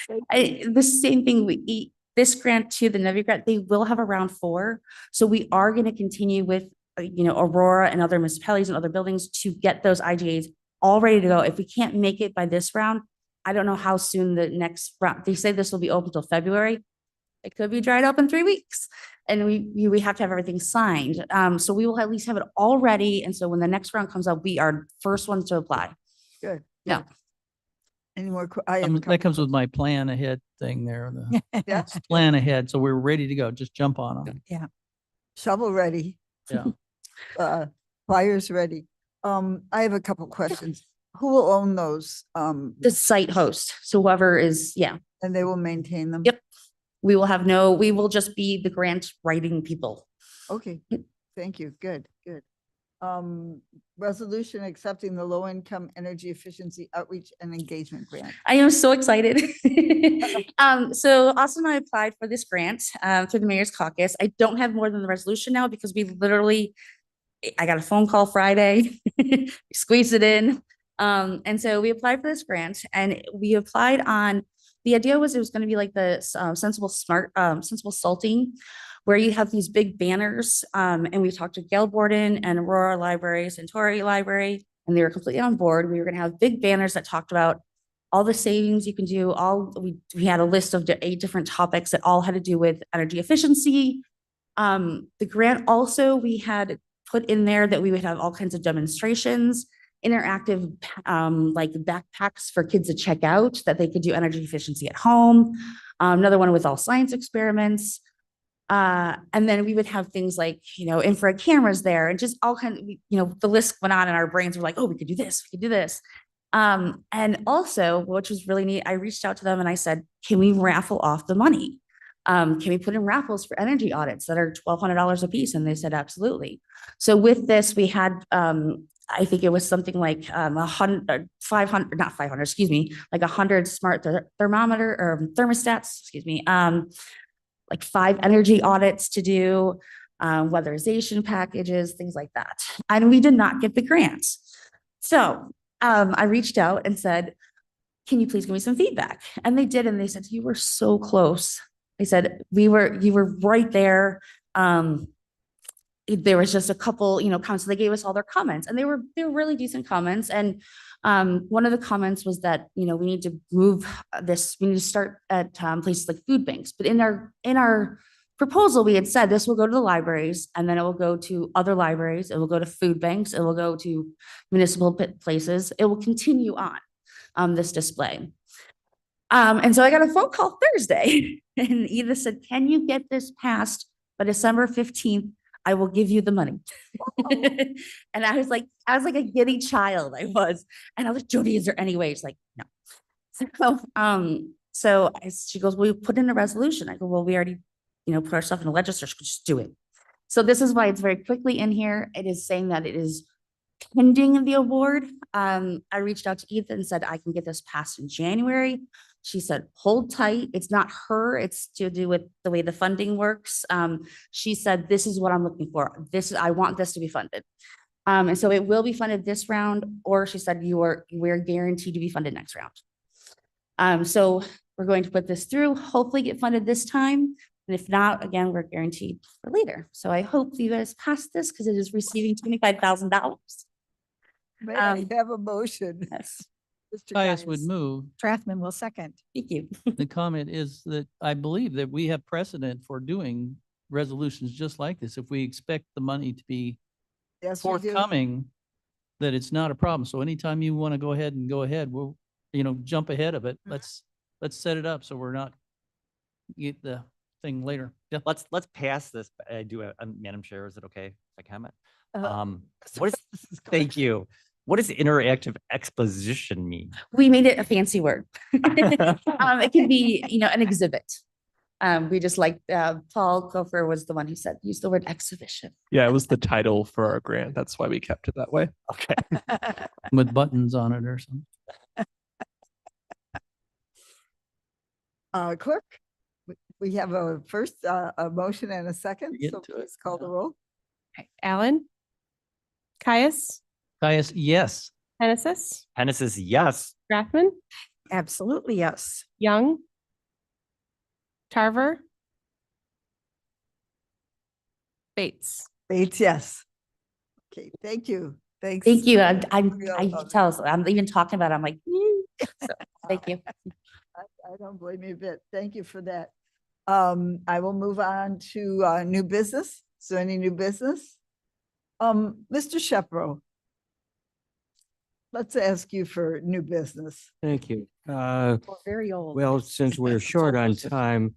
K: The same thing, this grant too, the NEVI grant, they will have a round 4. So we are going to continue with, Aurora and other municipalities and other buildings to get those IGAs all ready to go. If we can't make it by this round, I don't know how soon the next round, they say this will be open till February. It could be dried up in 3 weeks, and we have to have everything signed. So we will at least have it all ready. And so when the next round comes up, we are first ones to apply.
B: Good.
K: Yeah.
B: Any more? I have a
D: That
B: couple-
D: comes with my plan ahead thing there.
B: Yeah.
D: Plan ahead. So we're ready to go. Just jump on them.
B: Shovel ready.
D: Yeah.
B: Pliers ready. I have a couple questions. Who will own those?
K: The site host. So whoever is, yeah,
B: And they will maintain them?
K: Yep. We will just be the grant writing people.
B: Okay, thank you. Good, good. Resolution accepting the low-income energy efficiency outreach and engagement grant.
K: I am so excited. So Austin and I applied for this grant through the Mayor's Caucus. I don't have more than the resolution now because I got a phone call Friday, squeezed it in. And so we applied for this grant, and we applied on, the idea was it was going to be like the sensible salting, where you have these big banners. And we talked to Gail Borden and Aurora Library, Centauri Library, and they were completely on board. We were going to have big banners that talked about all the savings you can do. We had a list of 8 different topics that all had to do with energy efficiency. The grant also, we had put in there that we would have all kinds of demonstrations, interactive like backpacks for kids to check out that they could do energy efficiency at home. Another one with all science experiments. And then we would have things like, infrared cameras there, and just all kinds of, the list went on, and our brains were like, oh, we could do this, we could do this. And also, which was really neat, I reached out to them and I said, can we raffle off the money? Can we put in raffles for energy audits that are $1,200 a piece? And they said, absolutely. So with this, we had, I think it was something like 100 smart thermometer or thermostats, like 5 energy audits to do, weatherization packages, things like that. And we did not get the grants. So I reached out and said, can you please give me some feedback? And they did. And they said, you were so close. They said, you were right there. There was just a couple, comments. So they gave us all their comments, and they were really decent comments. And One of the comments was that, we need to move we need to start at places like food banks. But in our proposal, we had said this will go to the libraries, and then it will go to other libraries. It will go to food banks. It will go to municipal places. It will continue on this display. And so I got a phone call Thursday and Edith said, can you get this passed by December 15th? I will give you the money. And I was like a giddy child. I was like, Jody, is there any way? She's like, no. She goes, well, you put in a resolution. I go, well, we already, put our stuff in the legislature. She goes, just do it. So this is why it's very quickly in here. It is saying that it is pending the award. I reached out to Edith and said, I can get this passed in January. She said, hold tight. It's not her. It's to do with the way the funding works. She said, this is what I'm looking for. I want this to be funded. And so it will be funded this round, or she said, we're guaranteed to be funded next round. So we're going to put this through, hopefully get funded this time. And if not, again, we're guaranteed for later. So I hope you guys pass this because it is receiving $25,000.
B: May I have a motion?
K: Yes.
B: Mr.
D: Caius would
B: Caius.
D: move.
L: Strathman will second.
K: Thank you.
D: The comment is that I believe that we have precedent for doing resolutions just like this. If we expect the money to be
B: Yes, we do.
D: forthcoming, that it's not a problem. So anytime you want to go ahead, we'll, jump ahead of it. Let's set it up so we're not get the thing later. Yeah.
A: Let's pass this. I do, Madam Chair, is it okay if I comment?
B: Uh,
A: What is, thank you. What does interactive exposition mean?
K: We made it a fancy word. It can be, an exhibit. We just like Paul Kofer was the one who said, use the word exhibition.
J: Yeah, it was the title for our grant. That's why we kept it that way.
A: Okay.
D: With buttons on it or something.
B: Clerk, we have a first, a motion and a second,
D: Get
B: so
D: to it,
B: please call the
D: yeah.
B: roll.
C: Allen, Caius,
D: Caius, yes.
C: Hennessis,
A: Hennessis, yes.
C: Strathman,
L: Absolutely, yes.
C: Young, Tarver, Bates.
B: Bates, yes. Okay, thank you. Thanks.
K: Thank you. I
B: Yeah.
K: can tell, I'm even talking about it. I'm like, so, thank you.
B: I don't blame you a bit. Thank you for that. I will move on to new business. So any new business? Mr. Shepro, let's ask you for new business.
I: Thank you.
L: We're very old.
I: Well, since we're short on time,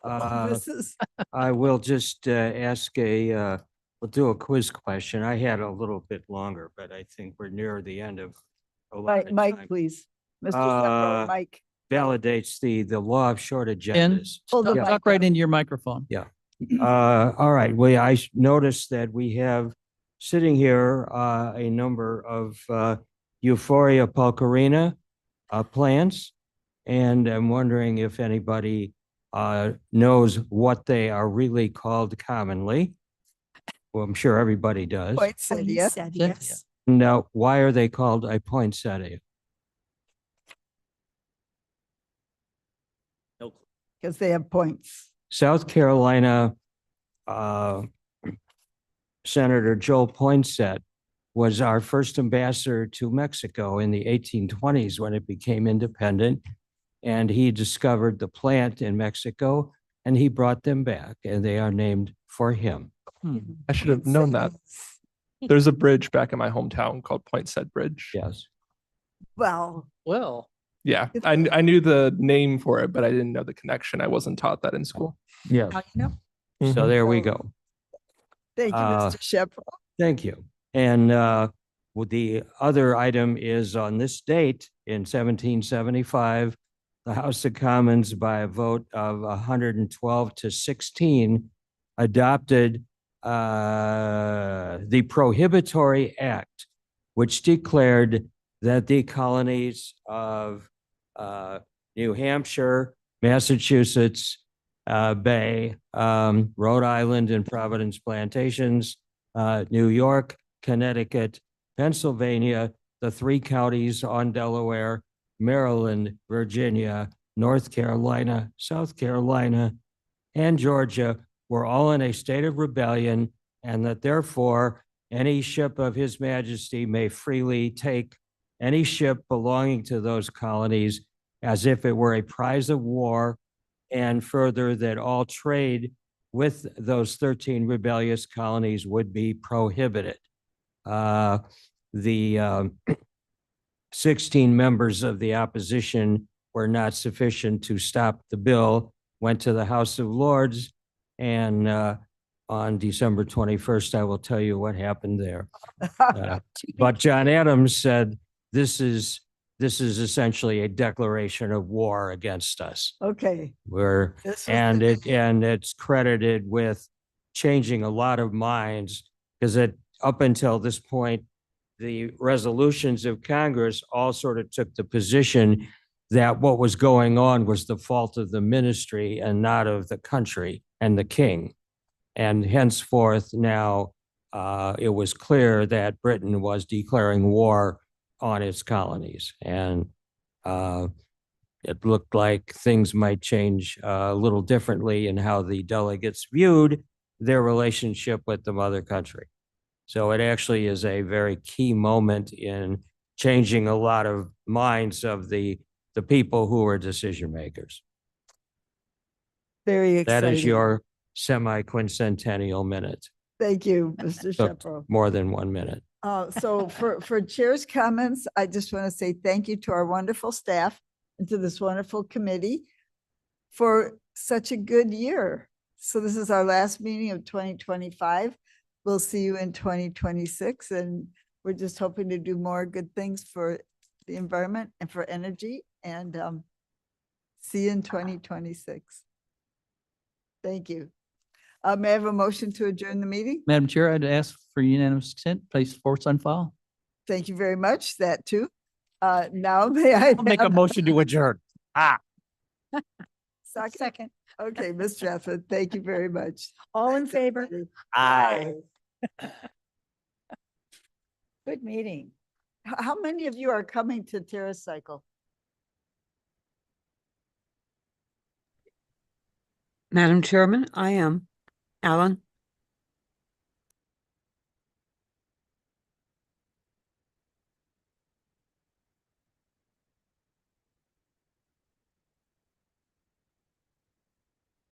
B: This is,
I: I will just we'll do a quiz question. I had a little bit longer, but I think we're near the end of a lot of
B: Mike,
I: time.
B: please. Mr. Shepro, Mike.
I: Validates the law of short
D: And
I: agendas.
B: Hold the
D: talk
B: mic
D: right
B: up.
D: into your microphone.
I: Yeah. All right. I noticed that we have sitting here a number of Euphoria pulcherina plants. And I'm wondering if anybody knows what they are really called commonly. Well, I'm sure everybody does.
B: Poinsettia,
L: Said yes.
I: Now, why are they called a poinsettia?
B: because they have points.
I: South Carolina Senator Joel Poinsett was our first ambassador to Mexico in the 1820s when it became independent. And he discovered the plant in Mexico and he brought them back and they are named for him.
J: I should have known that. There's a bridge back in my hometown called Poinsett Bridge.
I: Yes.
B: Well,
J: Yeah, I knew the name for it, but I didn't know the connection. I wasn't taught that in school.
I: Yes.
L: Now you know.
I: So
J: Mhm.
I: there we go.
B: thank you, Mr. Shepro.
I: Thank you. And the other item is on this date in 1775, the House of Commons by a vote of 112 to 16 adopted the Prohibitory Act, which declared that the colonies of New Hampshire, Massachusetts, Bay, Rhode Island and Providence Plantations, New York, Connecticut, Pennsylvania, the three counties on Delaware, Maryland, Virginia, North Carolina, South Carolina, and Georgia were all in a state of rebellion, and that therefore any ship of His Majesty may freely take any ship belonging to those colonies as if it were a prize of war, and further that all trade with those 13 rebellious colonies would be prohibited. The 16 members of the opposition were not sufficient to stop the bill, went to the House of Lords, and on December 21st, I will tell you what happened there. But John Adams said, this is essentially a declaration of war against us.
B: Okay.
I: We're,
B: This was
I: and
B: the-
I: it's credited with changing a lot of minds, because up until this point, the resolutions of Congress all sort of took the position that what was going on was the fault of the ministry and not of the country and the king. And henceforth now, it was clear that Britain was declaring war on its colonies. And it looked like things might change a little differently in how the delegates viewed their relationship with the mother country. So it actually is a very key moment in changing a lot of minds of the people who are decision makers.
B: Very
I: That
B: exciting.
I: is your semi-quincentennial minute.
B: Thank you, Mr.
I: Took
B: Shepro.
I: more than 1 minute.
B: So for chair's comments, I just want to say thank you to our wonderful staff and to this wonderful committee for such a good year. So this is our last meeting of 2025. We'll see you in 2026, and we're just hoping to do more good things for the environment and for energy, and see you in 2026. Thank you. May I have a motion to adjourn the meeting?
D: Madam Chair, I'd ask for unanimous consent, place reports on file.
B: Thank you very much, that too. Now may I?
A: I'll make a
B: have-
A: motion to adjourn.
B: Second. Okay, Ms. Jefford, thank you very much.
L: All in favor?
A: Aye.
L: Good meeting.
B: How many of you are coming to TerraCycle?
O: Madam Chairman, I am. Alan?